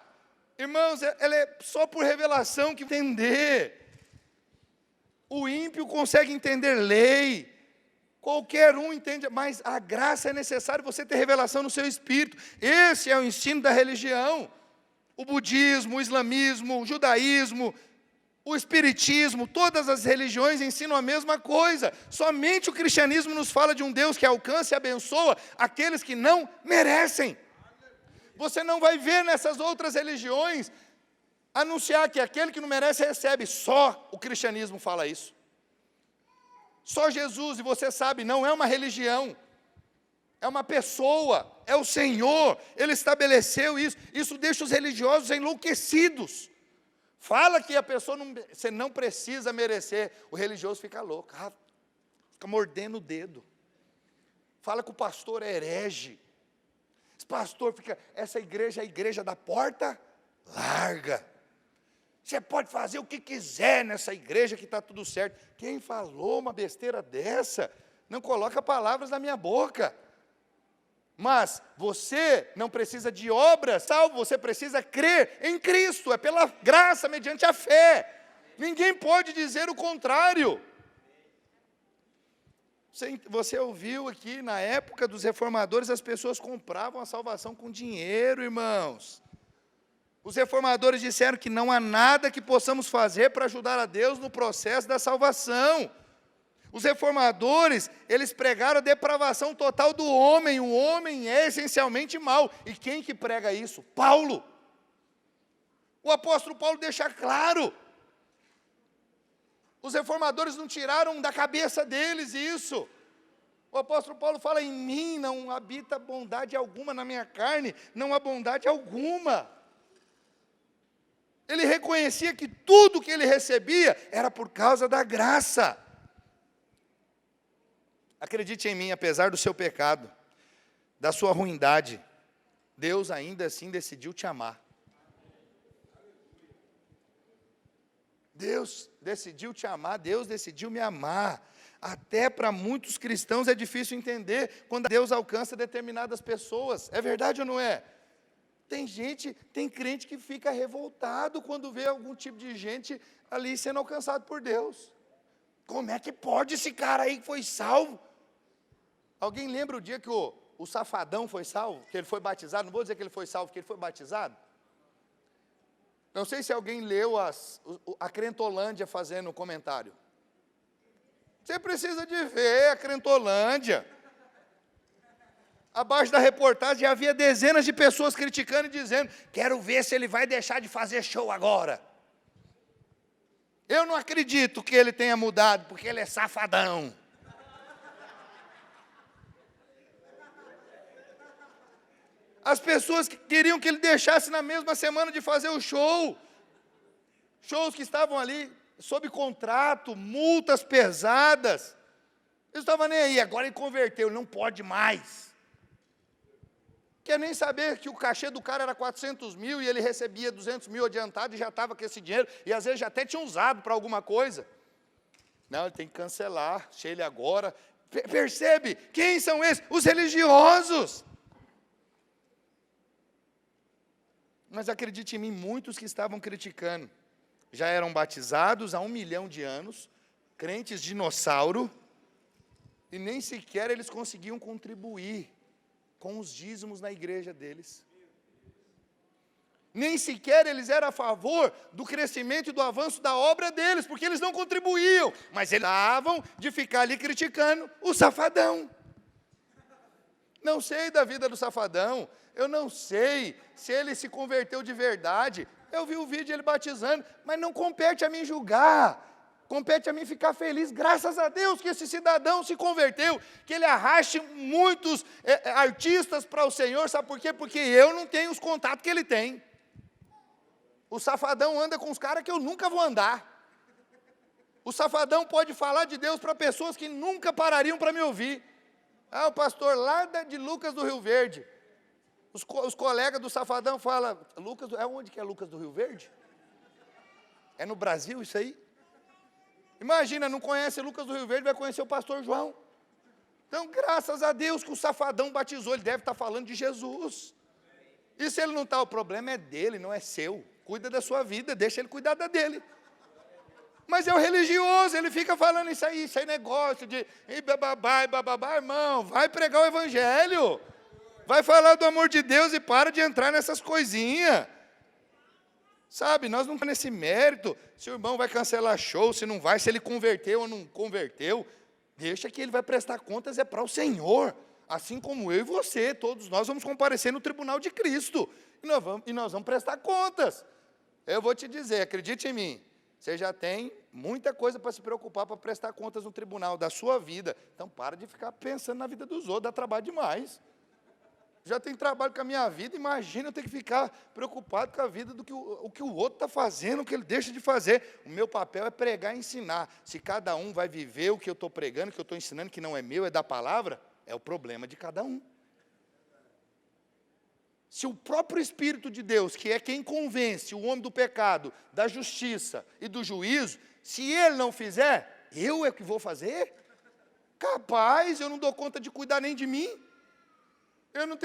irmãos, ela é só por revelação que entender. O ímpio consegue entender lei. Qualquer um entende, mas a graça é necessário você ter revelação no seu espírito. Esse é o ensino da religião. O budismo, o islamismo, o judaísmo, o espiritismo, todas as religiões ensinam a mesma coisa. Somente o cristianismo nos fala de um Deus que alcança e abençoa aqueles que não merecem. Você não vai ver nessas outras religiões anunciar que aquele que não merece recebe. Só o cristianismo fala isso. Só Jesus, e você sabe, não é uma religião, é uma pessoa, é o Senhor, Ele estabeleceu isso. Isso deixa os religiosos enlouquecidos. Fala que a pessoa você não precisa merecer, o religioso fica louco, fica mordendo o dedo. Fala que o pastor é herege. Esse pastor fica, essa igreja é a igreja da porta larga. Você pode fazer o que quiser nessa igreja que está tudo certo. Quem falou uma besteira dessa, não coloca palavras na minha boca. Mas você não precisa de obras, salvo, você precisa crer em Cristo. É pela graça, mediante a fé. Ninguém pode dizer o contrário. Você ouviu aqui, na época dos reformadores, as pessoas compravam a salvação com dinheiro, irmãos. Os reformadores disseram que não há nada que possamos fazer para ajudar a Deus no processo da salvação. Os reformadores, eles pregaram a depravação total do homem. O homem é essencialmente mau. E quem que prega isso? Paulo. O apóstolo Paulo deixa claro. Os reformadores não tiraram da cabeça deles isso. O apóstolo Paulo fala, em mim não habita bondade alguma, na minha carne não há bondade alguma. Ele reconhecia que tudo que ele recebia era por causa da graça. Acredite em mim, apesar do seu pecado, da sua ruindade, Deus ainda assim decidiu te amar. Deus decidiu te amar, Deus decidiu me amar. Até para muitos cristãos é difícil entender quando Deus alcança determinadas pessoas. É verdade ou não é? Tem crente que fica revoltado quando vê algum tipo de gente ali sendo alcançado por Deus. Como é que pode esse cara aí que foi salvo? Alguém lembra o dia que o Safadão foi salvo? Que ele foi batizado? Não vou dizer que ele foi salvo, que ele foi batizado. Não sei se alguém leu a Crentolândia fazendo um comentário. Você precisa de ver a Crentolândia. Abaixo da reportagem havia dezenas de pessoas criticando e dizendo, quero ver se ele vai deixar de fazer show agora. Eu não acredito que ele tenha mudado, porque ele é safadão. As pessoas que queriam que ele deixasse na mesma semana de fazer o show. Shows que estavam ali sob contrato, multas pesadas. Eles estavam nem aí, agora ele converteu, não pode mais. Quer nem saber que o cachê do cara era 400 mil e ele recebia 200 mil adiantado e já estava com esse dinheiro, e às vezes já até tinha usado para alguma coisa. Não, ele tem que cancelar, deixa ele agora. Percebe? Quem são esses? Os religiosos. Mas acredite em mim, muitos que estavam criticando já eram batizados há 1 milhão de anos, crentes dinossauro, e nem sequer eles conseguiam contribuir com os dízimos na igreja deles. Nem sequer eles eram a favor do crescimento e do avanço da obra deles, porque eles não contribuíam, mas eles estavam de ficar ali criticando o safadão. Não sei da vida do safadão, eu não sei se ele se converteu de verdade. Eu vi o vídeo ele batizando, mas não compete a mim julgar. Compete a mim ficar feliz, graças a Deus que esse cidadão se converteu, que ele arraste muitos artistas para o Senhor, sabe por quê? Porque eu não tenho os contatos que ele tem. O safadão anda com os caras que eu nunca vou andar. O safadão pode falar de Deus para pessoas que nunca parariam para me ouvir. O pastor lá de Lucas do Rio Verde. Os colegas do safadão falam, Lucas, onde que é Lucas do Rio Verde? É no Brasil isso aí? Imagina, não conhece Lucas do Rio Verde, vai conhecer o pastor João. Então, graças a Deus que o safadão batizou, ele deve estar falando de Jesus. E se ele não está, o problema é dele, não é seu. Cuida da sua vida, deixa ele cuidar da dele. Mas é o religioso, ele fica falando isso aí negócio de bababá, irmão, vai pregar o evangelho. Vai falar do amor de Deus e para de entrar nessas coisinhas. Sabe, nós não estamos nesse mérito, se o irmão vai cancelar show, se não vai, se ele converteu ou não converteu, deixa que ele vai prestar contas, é para o Senhor, assim como eu e você, todos nós vamos comparecer no tribunal de Cristo, e nós vamos prestar contas. Eu vou te dizer, acredite em mim, você já tem muita coisa para se preocupar, para prestar contas no tribunal da sua vida, então para de ficar pensando na vida dos outros, dá trabalho demais. Já tem trabalho com a minha vida, imagina eu ter que ficar preocupado com a vida do que o que o outro está fazendo, o que ele deixa de fazer. O meu papel é pregar e ensinar. Se cada um vai viver o que eu estou pregando, o que eu estou ensinando, que não é meu, é da palavra, é o problema de cada um. Se o próprio Espírito de Deus, que é quem convence o homem do pecado, da justiça e do juízo, se ele não fizer, eu é que vou fazer? Capaz, eu não dou conta de cuidar nem de mim. Eu não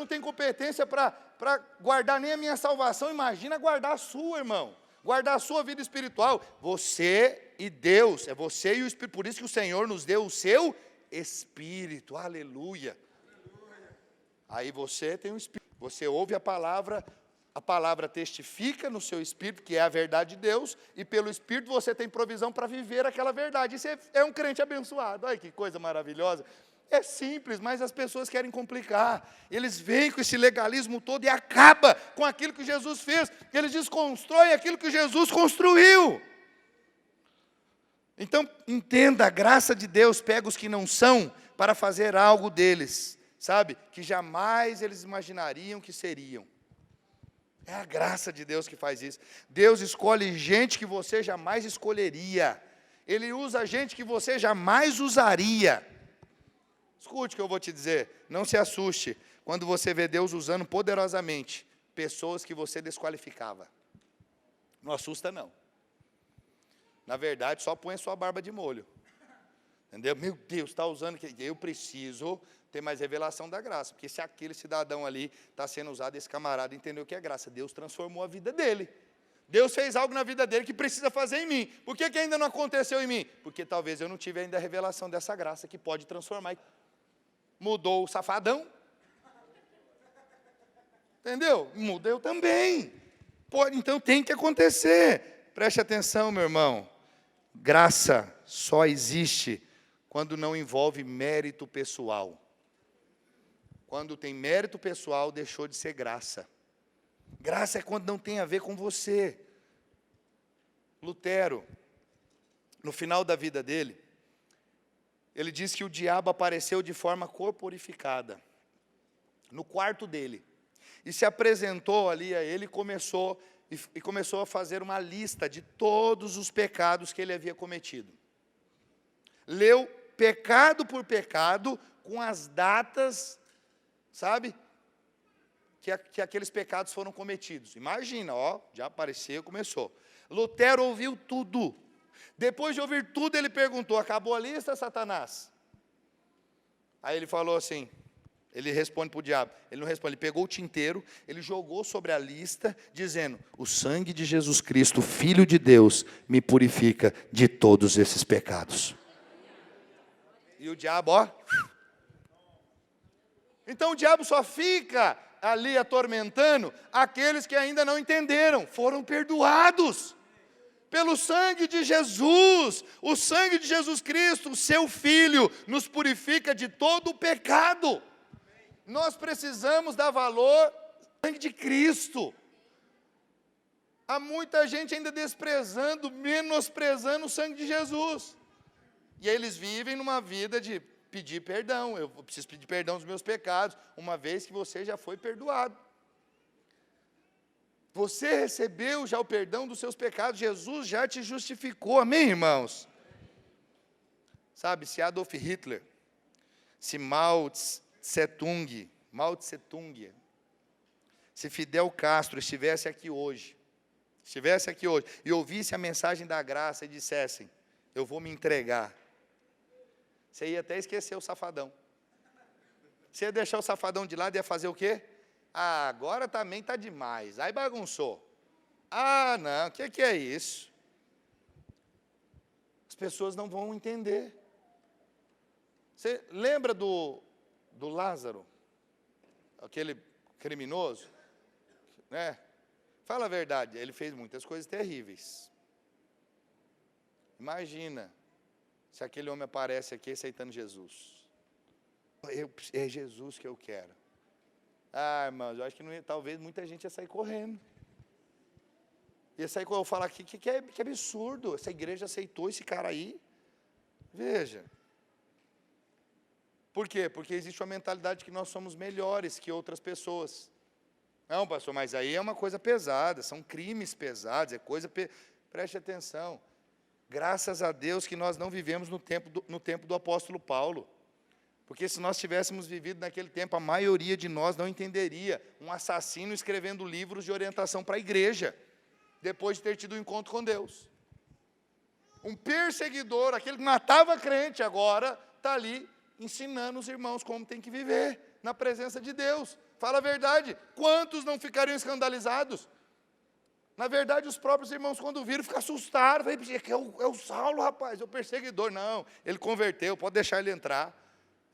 tenho competência para guardar nem a minha salvação, imagina guardar a sua, irmão. Guardar a sua vida espiritual. Você e Deus, é você e o Espírito. Por isso que o Senhor nos deu o seu Espírito, aleluia. Aí você tem o Espírito, você ouve a palavra testifica no seu Espírito, que é a verdade de Deus, e pelo Espírito você tem provisão para viver aquela verdade. E você é um crente abençoado, olha que coisa maravilhosa. É simples, mas as pessoas querem complicar. Eles vêm com esse legalismo todo e acaba com aquilo que Jesus fez. Eles desconstroem aquilo que Jesus construiu. Então, entenda, a graça de Deus pega os que não são para fazer algo deles, sabe? Que jamais eles imaginariam que seriam. É a graça de Deus que faz isso. Deus escolhe gente que você jamais escolheria. Ele usa gente que você jamais usaria. Escute o que eu vou te dizer, não se assuste quando você vê Deus usando poderosamente pessoas que você desqualificava. Não assusta não. Na verdade, só põe a sua barba de molho. Entendeu? Meu Deus, está usando, eu preciso ter mais revelação da graça, porque se aquele cidadão ali está sendo usado, esse camarada entendeu o que é graça, Deus transformou a vida dele. Deus fez algo na vida dele que precisa fazer em mim. Por que ainda não aconteceu em mim? Porque talvez eu não tive ainda a revelação dessa graça que pode transformar. Mudou o safadão. Entendeu? Mudou também. Então tem que acontecer. Preste atenção, meu irmão. Graça só existe quando não envolve mérito pessoal. Quando tem mérito pessoal, deixou de ser graça. Graça é quando não tem a ver com você. Lutero, no final da vida dele, ele diz que o diabo apareceu de forma corporificada no quarto dele e se apresentou ali a ele e começou a fazer uma lista de todos os pecados que ele havia cometido. Leu pecado por pecado com as datas, sabe, que aqueles pecados foram cometidos. Imagina, já apareceu, começou. Lutero ouviu tudo. Depois de ouvir tudo, ele perguntou: acabou a lista, Satanás? Aí ele falou assim, ele responde para o diabo. Ele não responde, ele pegou o tinteiro, ele jogou sobre a lista, dizendo: o sangue de Jesus Cristo, Filho de Deus, me purifica de todos esses pecados. E o diabo, ó. Então o diabo só fica ali atormentando aqueles que ainda não entenderam, foram perdoados pelo sangue de Jesus. O sangue de Jesus Cristo, o seu Filho, nos purifica de todo o pecado. Nós precisamos dar valor ao sangue de Cristo. Há muita gente ainda desprezando, menosprezando o sangue de Jesus. E eles vivem numa vida de pedir perdão. Eu preciso pedir perdão dos meus pecados, uma vez que você já foi perdoado. Você recebeu já o perdão dos seus pecados, Jesus já te justificou, amém, irmãos? Sabe, se Adolf Hitler, se Mao Tse-tung, se Fidel Castro estivesse aqui hoje, e ouvisse a mensagem da graça e dissessem: eu vou me entregar, você ia até esquecer o safadão. Você ia deixar o safadão de lado e ia fazer o quê? Ah, agora também está demais. Aí bagunçou. Ah, não, o que é isso? As pessoas não vão entender. Você lembra do Lázaro? Aquele criminoso? Né? Fala a verdade, ele fez muitas coisas terríveis. Imagina se aquele homem aparece aqui aceitando Jesus. É Jesus que eu quero. Ah, irmãos, eu acho que talvez muita gente ia sair correndo. Ia sair correndo, falar que absurdo, essa igreja aceitou esse cara aí. Veja. Por quê? Porque existe uma mentalidade que nós somos melhores que outras pessoas. Não, pastor, mas aí é uma coisa pesada, são crimes pesados, é coisa... Preste atenção. Graças a Deus que nós não vivemos no tempo do apóstolo Paulo. Porque se nós tivéssemos vivido naquele tempo, a maioria de nós não entenderia um assassino escrevendo livros de orientação para a igreja, depois de ter tido um encontro com Deus. Um perseguidor, aquele que matava crente, agora está ali ensinando os irmãos como tem que viver na presença de Deus. Fala a verdade, quantos não ficariam escandalizados? Na verdade, os próprios irmãos, quando viram, ficam assustados. É o Saulo, rapaz, é o perseguidor. Não, ele converteu, pode deixar ele entrar.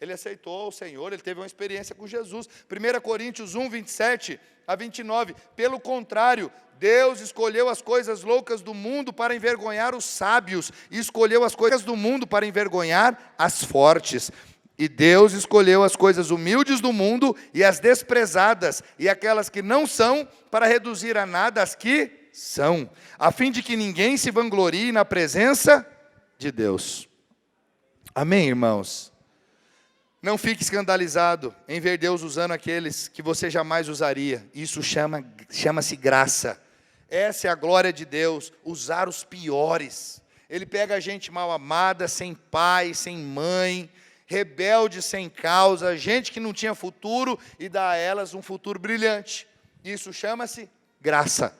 Ele aceitou o Senhor, ele teve uma experiência com Jesus. 1 Coríntios 1, 27 a 29. Pelo contrário, Deus escolheu as coisas loucas do mundo para envergonhar os sábios, e escolheu as coisas do mundo para envergonhar as fortes. E Deus escolheu as coisas humildes do mundo e as desprezadas, e aquelas que não são, para reduzir a nada as que são, a fim de que ninguém se vanglorie na presença de Deus. Amém, irmãos? Não fique escandalizado em ver Deus usando aqueles que você jamais usaria. Isso chama-se graça. Essa é a glória de Deus, usar os piores. Ele pega a gente mal amada, sem pai, sem mãe, rebelde sem causa, gente que não tinha futuro, e dá a elas um futuro brilhante. Isso chama-se graça.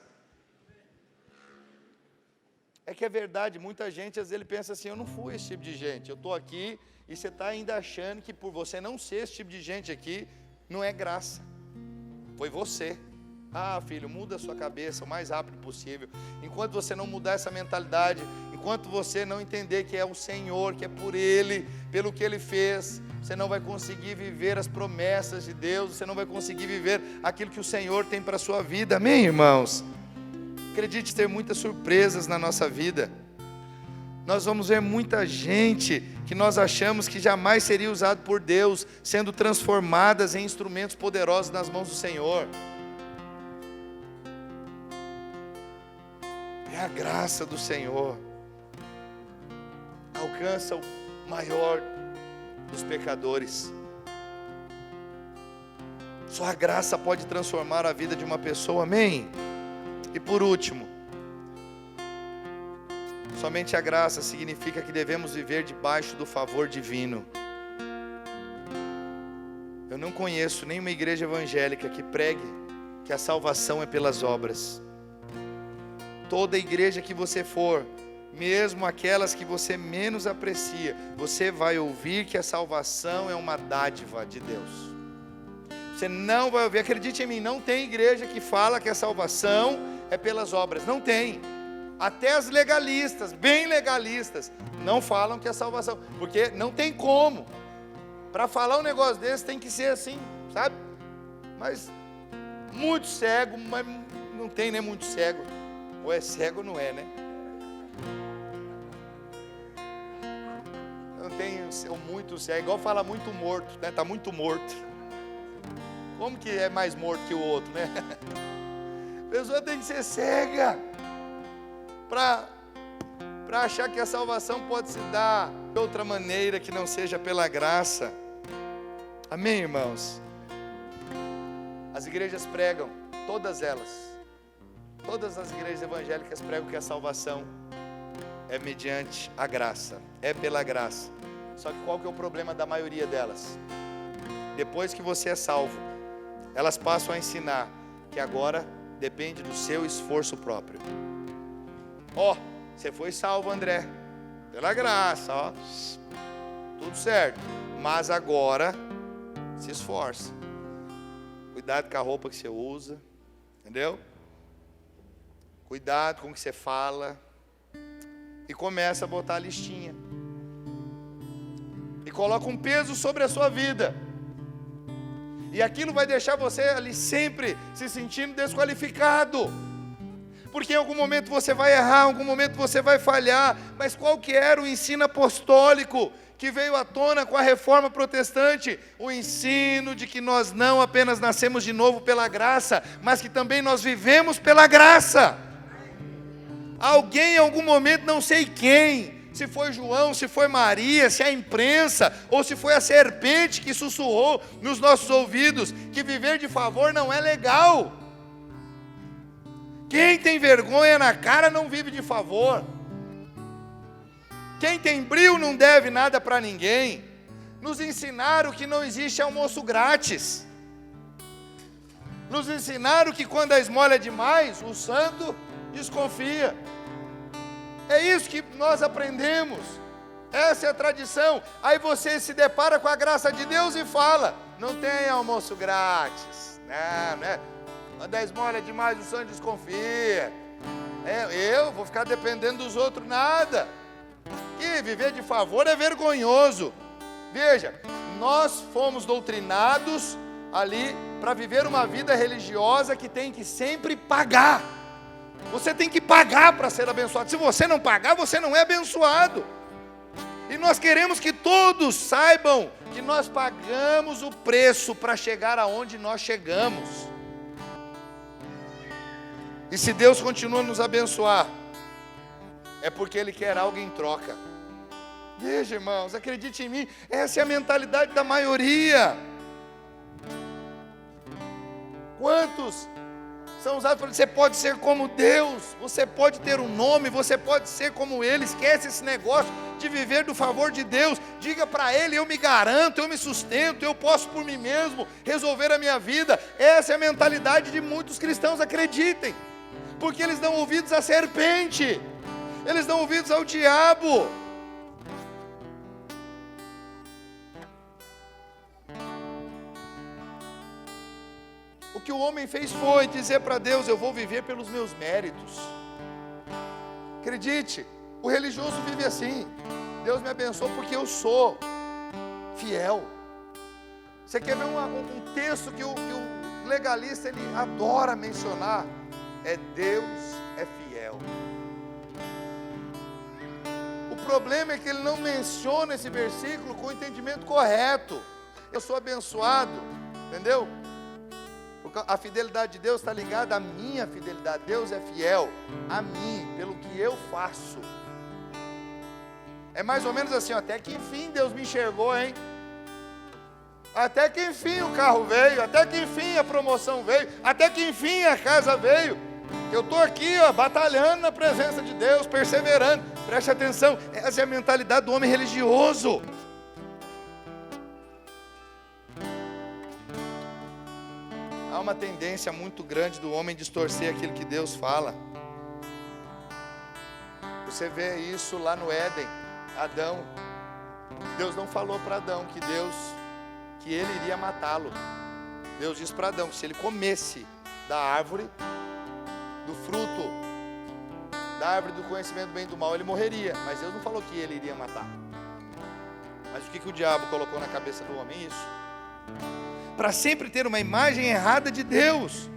É que é verdade, muita gente às vezes ele pensa assim: eu não fui esse tipo de gente, eu estou aqui, e você está ainda achando que por você não ser esse tipo de gente aqui, não é graça. Foi você. Ah, filho, muda a sua cabeça o mais rápido possível. Enquanto você não mudar essa mentalidade, enquanto você não entender que é o Senhor, que é por Ele, pelo que Ele fez, você não vai conseguir viver as promessas de Deus, você não vai conseguir viver aquilo que o Senhor tem para a sua vida. Amém, irmãos? Acredite, ter muitas surpresas na nossa vida. Nós vamos ver muita gente que nós achamos que jamais seria usado por Deus, sendo transformadas em instrumentos poderosos nas mãos do Senhor. É a graça do Senhor. Alcança o maior dos pecadores. Só a graça pode transformar a vida de uma pessoa, amém? E por último, somente a graça significa que devemos viver debaixo do favor divino. Eu não conheço nenhuma igreja evangélica que pregue que que a salvação é pelas obras. Toda igreja que você for, mesmo aquelas que você menos aprecia, você vai ouvir que a salvação é uma dádiva de Deus. Você não vai ouvir, acredite em mim, não tem igreja que fala que a salvação é pelas obras, não tem. Até as legalistas, bem legalistas, não falam que é salvação, porque não tem como. Para falar um negócio desse tem que ser assim, sabe? Mas muito cego, mas não tem nem muito cego. Ou é cego ou não é, né? Não tem o muito cego, igual fala muito morto, né? Tá muito morto. Como que é mais morto que o outro, né? A pessoa tem que ser cega para achar que a salvação pode se dar de outra maneira que não seja pela graça. Amém, irmãos? As igrejas pregam, todas elas, todas as igrejas evangélicas pregam que a salvação é mediante a graça, é pela graça. Só que qual que é o problema da maioria delas? Depois que você é salvo, elas passam a ensinar que agora depende do seu esforço próprio. Você foi salvo, André, pela graça, tudo certo, mas agora se esforça. Cuidado com a roupa que você usa, entendeu? Cuidado com o que você fala. E começa a botar a listinha. E coloca um peso sobre a sua vida. E aquilo vai deixar você ali sempre se sentindo desqualificado. Porque em algum momento você vai errar, em algum momento você vai falhar. Mas qual que era o ensino apostólico que veio à tona com a reforma protestante? O ensino de que nós não apenas nascemos de novo pela graça, mas que também nós vivemos pela graça. Alguém em algum momento, não sei quem, se foi João, se foi Maria, se é a imprensa, ou se foi a serpente que sussurrou nos nossos ouvidos, que viver de favor não é legal. Quem tem vergonha na cara não vive de favor. Quem tem brio não deve nada para ninguém. Nos ensinaram que não existe almoço grátis. Nos ensinaram que quando a esmola é demais, o santo desconfia. É isso que nós aprendemos. Essa é a tradição. Aí você se depara com a graça de Deus e fala: não tem almoço grátis. Não é. Quando a esmola é demais, o santo desconfia. Eu vou ficar dependendo dos outros, nada. Que viver de favor é vergonhoso. Veja, nós fomos doutrinados ali para viver uma vida religiosa que tem que sempre pagar. Você tem que pagar para ser abençoado. Se você não pagar, você não é abençoado. E nós queremos que todos saibam que nós pagamos o preço para chegar aonde nós chegamos. E se Deus continua a nos abençoar, é porque Ele quer algo em troca. Veja, irmãos, acredite em mim, essa é a mentalidade da maioria. Quantos são usados para dizer: você pode ser como Deus, você pode ter um nome, você pode ser como Ele. Esquece esse negócio de viver do favor de Deus. Diga para Ele: eu me garanto, eu me sustento, eu posso por mim mesmo resolver a minha vida. Essa é a mentalidade de muitos cristãos, acreditem. Porque eles dão ouvidos à serpente, eles dão ouvidos ao diabo. O que o homem fez foi dizer para Deus: eu vou viver pelos meus méritos. Acredite, o religioso vive assim: Deus me abençoou porque eu sou fiel. Você quer ver um texto que o legalista ele adora mencionar? É Deus é fiel. O problema é que ele não menciona esse versículo com o entendimento correto. Eu sou abençoado, entendeu? Porque a fidelidade de Deus está ligada à minha fidelidade. Deus é fiel a mim, pelo que eu faço. É mais ou menos assim: até que enfim Deus me enxergou, hein? Até que enfim o carro veio, até que enfim a promoção veio, até que enfim a casa veio. Eu estou aqui, batalhando na presença de Deus, perseverando. Preste atenção, essa é a mentalidade do homem religioso. Há uma tendência muito grande do homem distorcer aquilo que Deus fala. Você vê isso lá no Éden. Adão, Deus não falou para Adão que ele iria matá-lo. Deus disse para Adão que se ele comesse da árvore, do fruto da árvore do conhecimento do bem e do mal, ele morreria. Mas Deus não falou que ele iria matar. Mas o que o diabo colocou na cabeça do homem? Isso. Para sempre ter uma imagem errada de Deus.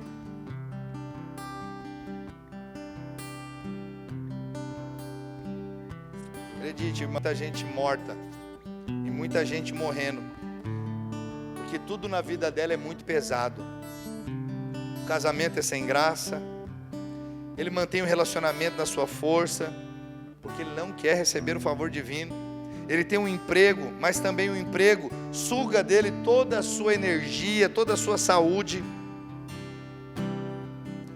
Acredite, muita gente morta e muita gente morrendo, porque tudo na vida dela é muito pesado. O casamento é sem graça, ele mantém o relacionamento na sua força, porque ele não quer receber o favor divino. Ele tem um emprego, mas também o emprego suga dele toda a sua energia, toda a sua saúde.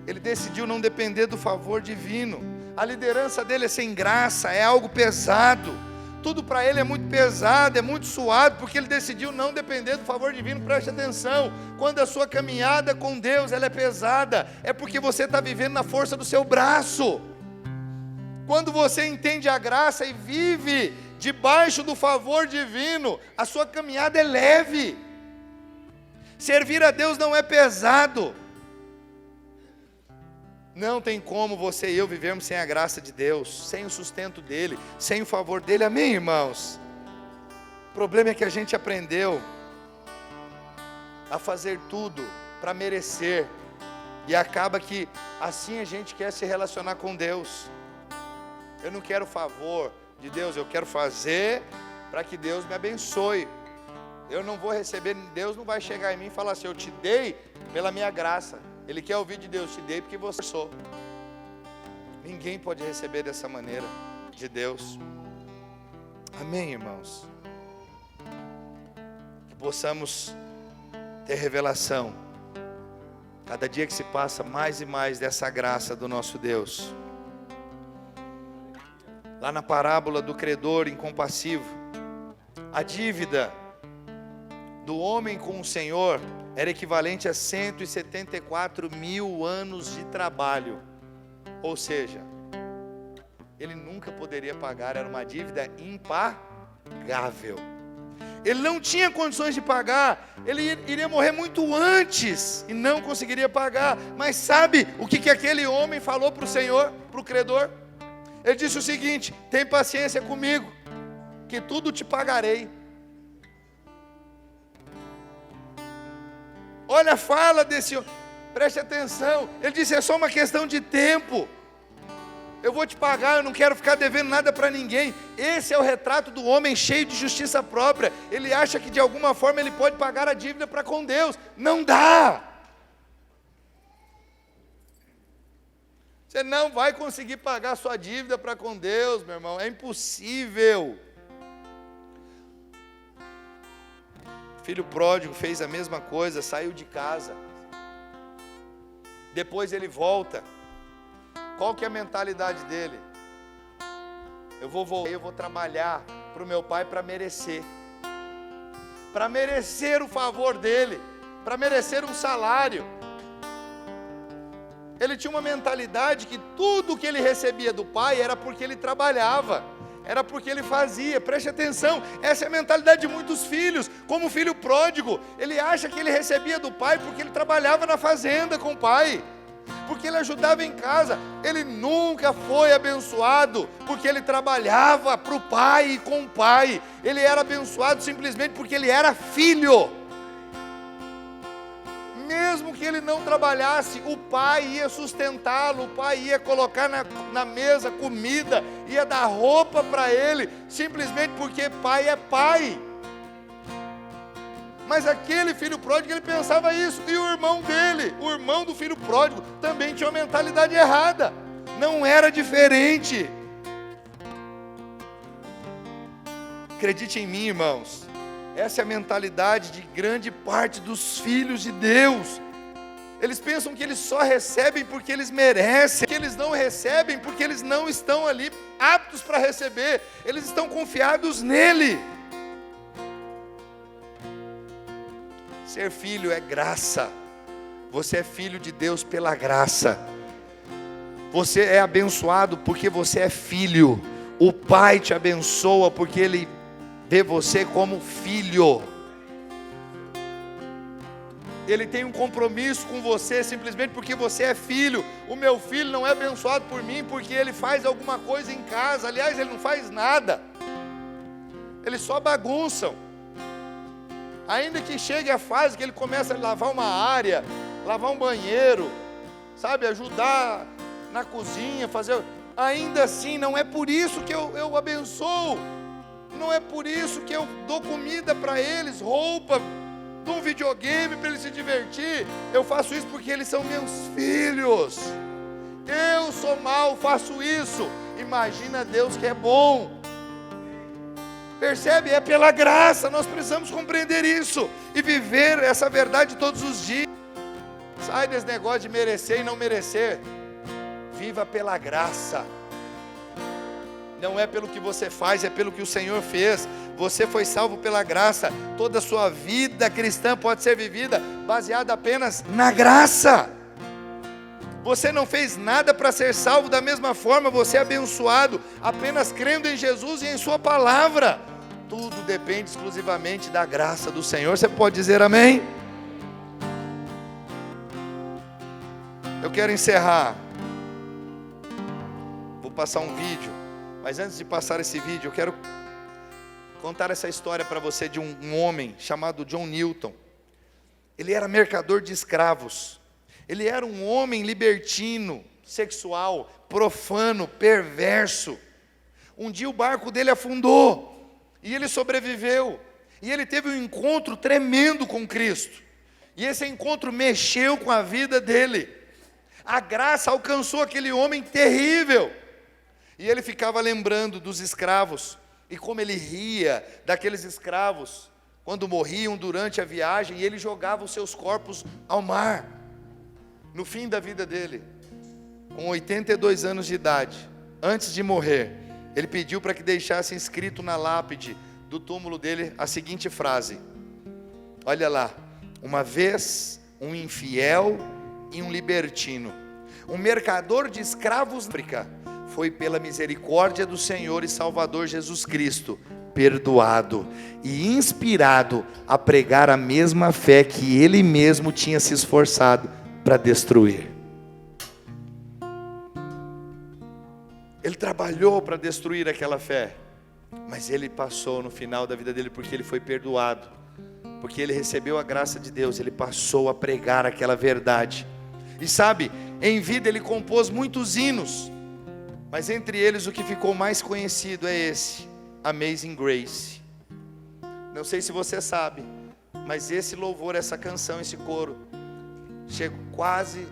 Ele decidiu não depender do favor divino. A liderança dele é sem graça, é algo pesado. Tudo para ele é muito pesado, é muito suado, porque ele decidiu não depender do favor divino. Preste atenção, quando a sua caminhada com Deus ela é pesada, é porque você está vivendo na força do seu braço. Quando você entende a graça e vive debaixo do favor divino, a sua caminhada é leve. Servir a Deus não é pesado. Não tem como você e eu vivermos sem a graça de Deus, sem o sustento dEle, sem o favor dEle. Amém, irmãos? O problema é que a gente aprendeu a fazer tudo para merecer, e acaba que assim a gente quer se relacionar com Deus. Eu não quero o favor de Deus, eu quero fazer para que Deus me abençoe. Eu não vou receber, Deus não vai chegar em mim e falar assim: eu te dei pela minha graça. Ele quer ouvir de Deus: te dei porque você sou. Ninguém pode receber dessa maneira de Deus. Amém, irmãos? Que possamos ter revelação, cada dia que se passa, mais e mais dessa graça do nosso Deus. Lá na parábola do credor incompassivo, a dívida do homem com o Senhor era equivalente a 174 mil anos de trabalho. Ou seja, ele nunca poderia pagar, era uma dívida impagável. Ele não tinha condições de pagar, ele iria morrer muito antes e não conseguiria pagar. Mas sabe o que aquele homem falou para o Senhor, para o credor? Ele disse o seguinte: tem paciência comigo, que tudo te pagarei. Olha a fala desse homem, preste atenção. Ele disse: é só uma questão de tempo, eu vou te pagar, eu não quero ficar devendo nada para ninguém. Esse é o retrato do homem cheio de justiça própria. Ele acha que de alguma forma ele pode pagar a dívida para com Deus. Não dá. Você não vai conseguir pagar a sua dívida para com Deus, meu irmão, é impossível. Filho pródigo fez a mesma coisa, saiu de casa. Depois ele volta. Qual que é a mentalidade dele? Eu vou voltar, eu vou trabalhar para o meu pai para merecer o favor dele, para merecer um salário. Ele tinha uma mentalidade que tudo que ele recebia do pai era porque ele trabalhava, era porque ele fazia. Preste atenção, essa é a mentalidade de muitos filhos. Como o filho pródigo, ele acha que ele recebia do pai porque ele trabalhava na fazenda com o pai, porque ele ajudava em casa. Ele nunca foi abençoado porque ele trabalhava para o pai e com o pai. Ele era abençoado simplesmente porque ele era filho. Mesmo que ele não trabalhasse, o pai ia sustentá-lo, o pai ia colocar na mesa comida, ia dar roupa para ele, simplesmente porque pai é pai. Mas aquele filho pródigo, ele pensava isso, e o irmão dele, o irmão do filho pródigo, também tinha uma mentalidade errada, não era diferente. Acredite em mim, irmãos, essa é a mentalidade de grande parte dos filhos de Deus. Eles pensam que eles só recebem porque eles merecem, que eles não recebem porque eles não estão ali aptos para receber, eles estão confiados nele. Ser filho é graça, você é filho de Deus pela graça. Você é abençoado porque você é filho. O Pai te abençoa porque Ele vê você como filho. Ele tem um compromisso com você simplesmente porque você é filho. O meu filho não é abençoado por mim porque ele faz alguma coisa em casa. Aliás, ele não faz nada. Eles só bagunçam. Ainda que chegue a fase que ele começa a lavar uma área, lavar um banheiro, sabe, ajudar na cozinha, fazer... Ainda assim, não é por isso que eu abençoo. Não é por isso que eu dou comida para eles, roupa, dou um videogame para eles se divertir. Eu faço isso porque eles são meus filhos. Eu sou mau, faço isso. Imagina Deus que é bom. Percebe? É pela graça. Nós precisamos compreender isso e viver essa verdade todos os dias. Sai desse negócio de merecer e não merecer. Viva pela graça. Não é pelo que você faz, é pelo que o Senhor fez. Você foi salvo pela graça. Toda a sua vida cristã pode ser vivida baseada apenas na graça. Você não fez nada para ser salvo. Da mesma forma, você é abençoado apenas crendo em Jesus e em sua palavra. Tudo depende exclusivamente da graça do Senhor. Você pode dizer amém? Eu quero encerrar. Vou passar um vídeo. Mas antes de passar esse vídeo, eu quero contar essa história para você de um homem chamado John Newton. Ele era mercador de escravos. Ele era um homem libertino, sexual, profano, perverso. Um dia o barco dele afundou e ele sobreviveu. E ele teve um encontro tremendo com Cristo. E esse encontro mexeu com a vida dele. A graça alcançou aquele homem terrível. E ele ficava lembrando dos escravos, e como ele ria daqueles escravos, quando morriam durante a viagem, e ele jogava os seus corpos ao mar. No fim da vida dele, com 82 anos de idade, antes de morrer, ele pediu para que deixasse escrito na lápide do túmulo dele a seguinte frase: olha lá, uma vez um infiel e um libertino, um mercador de escravos da África, foi pela misericórdia do Senhor e Salvador Jesus Cristo perdoado e inspirado a pregar a mesma fé que ele mesmo tinha se esforçado para destruir. Ele trabalhou para destruir aquela fé, mas ele passou no final da vida dele porque ele foi perdoado, porque ele recebeu a graça de Deus. Ele passou a pregar aquela verdade. E sabe, em vida ele compôs muitos hinos, mas entre eles o que ficou mais conhecido é esse, Amazing Grace. Não sei se você sabe, mas esse louvor, essa canção, esse coro, quase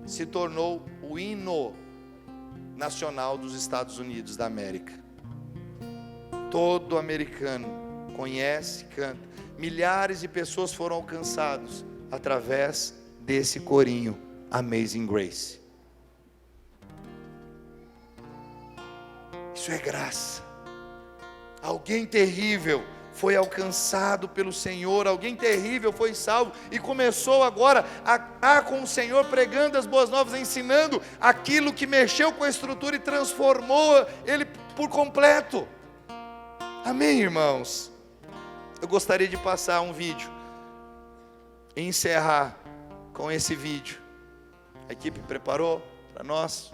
se tornou o hino nacional dos Estados Unidos da América. Todo americano conhece, canta. Milhares de pessoas foram alcançados através desse corinho, Amazing Grace. Isso é graça. Alguém terrível foi alcançado pelo Senhor, alguém terrível foi salvo e começou agora a estar com o Senhor, pregando as boas novas, ensinando aquilo que mexeu com a estrutura e transformou ele por completo. Amém, irmãos? Eu gostaria de passar um vídeo e encerrar com esse vídeo. A equipe preparou para nós.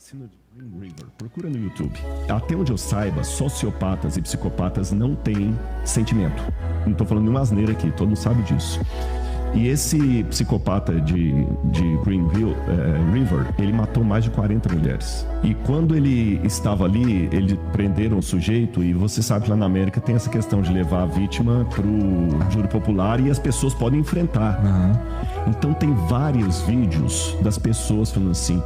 De Green River, procura no YouTube. Até onde eu saiba, sociopatas e psicopatas não têm sentimento. Não estou falando nenhuma asneira aqui, todo mundo sabe disso. E esse psicopata de Green River, ele matou mais de 40 mulheres. E quando ele estava ali, eles prenderam o sujeito, e você sabe que lá na América tem essa questão de levar a vítima pro júri popular e as pessoas podem enfrentar. Então tem vários vídeos das pessoas falando assim: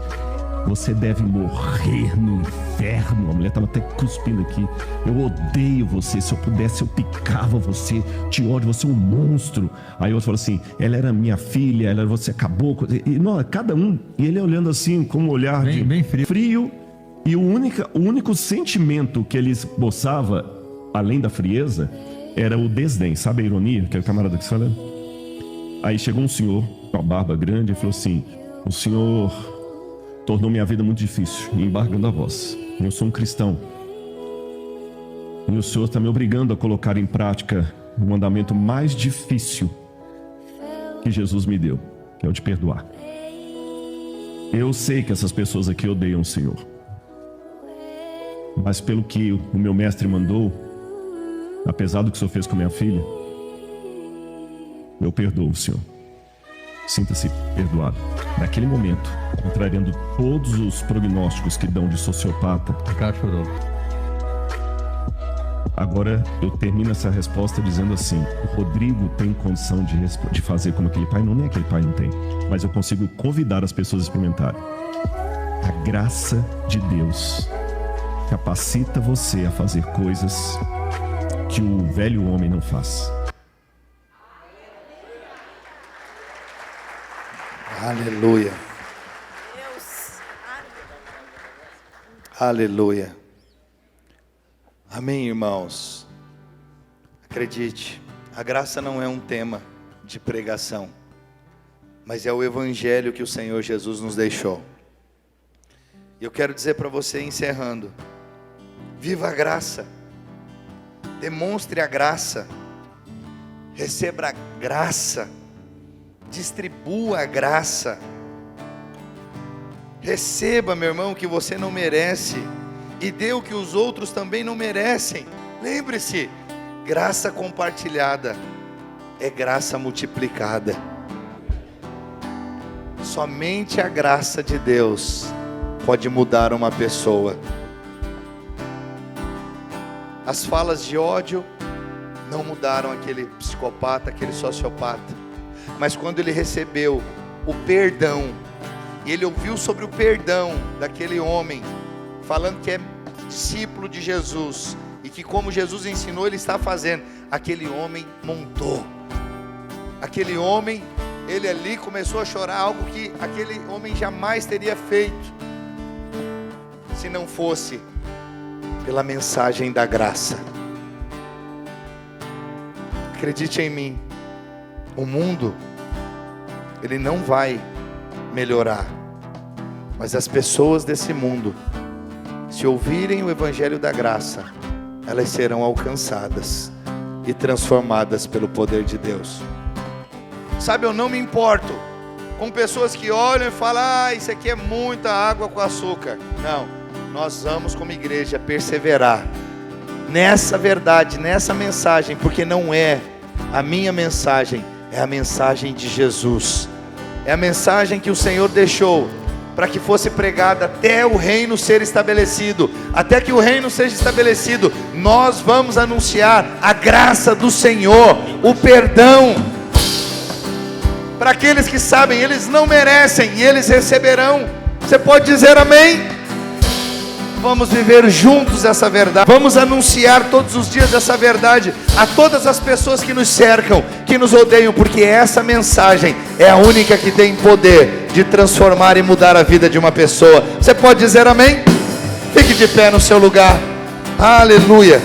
você deve morrer no inferno. A mulher estava até cuspindo aqui. Eu odeio você. Se eu pudesse, eu picava você. Te ódio, você é um monstro. Aí outro falou assim: ela era minha filha, você acabou. E não, cada um. E ele olhando assim, com um olhar bem frio. E o único sentimento que ele esboçava, além da frieza, era o desdém, sabe a ironia? Aquele camarada que fala. Aí chegou um senhor com a barba grande e falou assim: o senhor tornou minha vida muito difícil, embargando a voz. Eu sou um cristão e o senhor está me obrigando a colocar em prática o mandamento mais difícil que Jesus me deu, que é o de perdoar. Eu sei que essas pessoas aqui odeiam o Senhor, mas pelo que o meu mestre mandou, apesar do que o Senhor fez com minha filha, eu perdoo o Senhor. Sinta-se perdoado. Naquele momento, contrariando todos os prognósticos que dão de sociopata, O cara chorou. agora eu termino essa resposta dizendo assim: o Rodrigo tem condição de fazer como aquele pai? Não, nem aquele pai não tem, mas eu consigo convidar as pessoas a experimentarem. A graça de Deus capacita você a fazer coisas que o velho homem não faz. Aleluia. Deus. Aleluia. Amém, irmãos. Acredite, a graça não é um tema de pregação, mas é o evangelho que o Senhor Jesus nos deixou. E eu quero dizer para você, encerrando: viva a graça, demonstre a graça, receba a graça, distribua a graça. Receba, meu irmão, o que você não merece, e dê o que os outros também não merecem. Lembre-se, graça compartilhada é graça multiplicada. Somente a graça de Deus pode mudar uma pessoa. As falas de ódio não mudaram aquele psicopata, aquele sociopata, mas quando ele recebeu o perdão, e ele ouviu sobre o perdão daquele homem, falando que é discípulo de Jesus, e que como Jesus ensinou, ele está fazendo, aquele homem montou. Aquele homem, ele ali começou a chorar, algo que aquele homem jamais teria feito, se não fosse pela mensagem da graça. Acredite em mim, o mundo, ele não vai melhorar, mas as pessoas desse mundo, se ouvirem o evangelho da graça, elas serão alcançadas e transformadas pelo poder de Deus. Sabe, eu não me importo com pessoas que olham e falam: ah, isso aqui é muita água com açúcar. Não, nós vamos como igreja perseverar nessa verdade, nessa mensagem, porque não é a minha mensagem, é a mensagem de Jesus. É a mensagem que o Senhor deixou para que fosse pregada até o reino ser estabelecido. Até que o reino seja estabelecido, nós vamos anunciar a graça do Senhor, o perdão para aqueles que sabem, eles não merecem e eles receberão. Você pode dizer amém? Vamos viver juntos essa verdade. Vamos anunciar todos os dias essa verdade a todas as pessoas que nos cercam, que nos odeiam, porque essa mensagem é a única que tem poder de transformar e mudar a vida de uma pessoa. Você pode dizer amém? Fique de pé no seu lugar. Aleluia.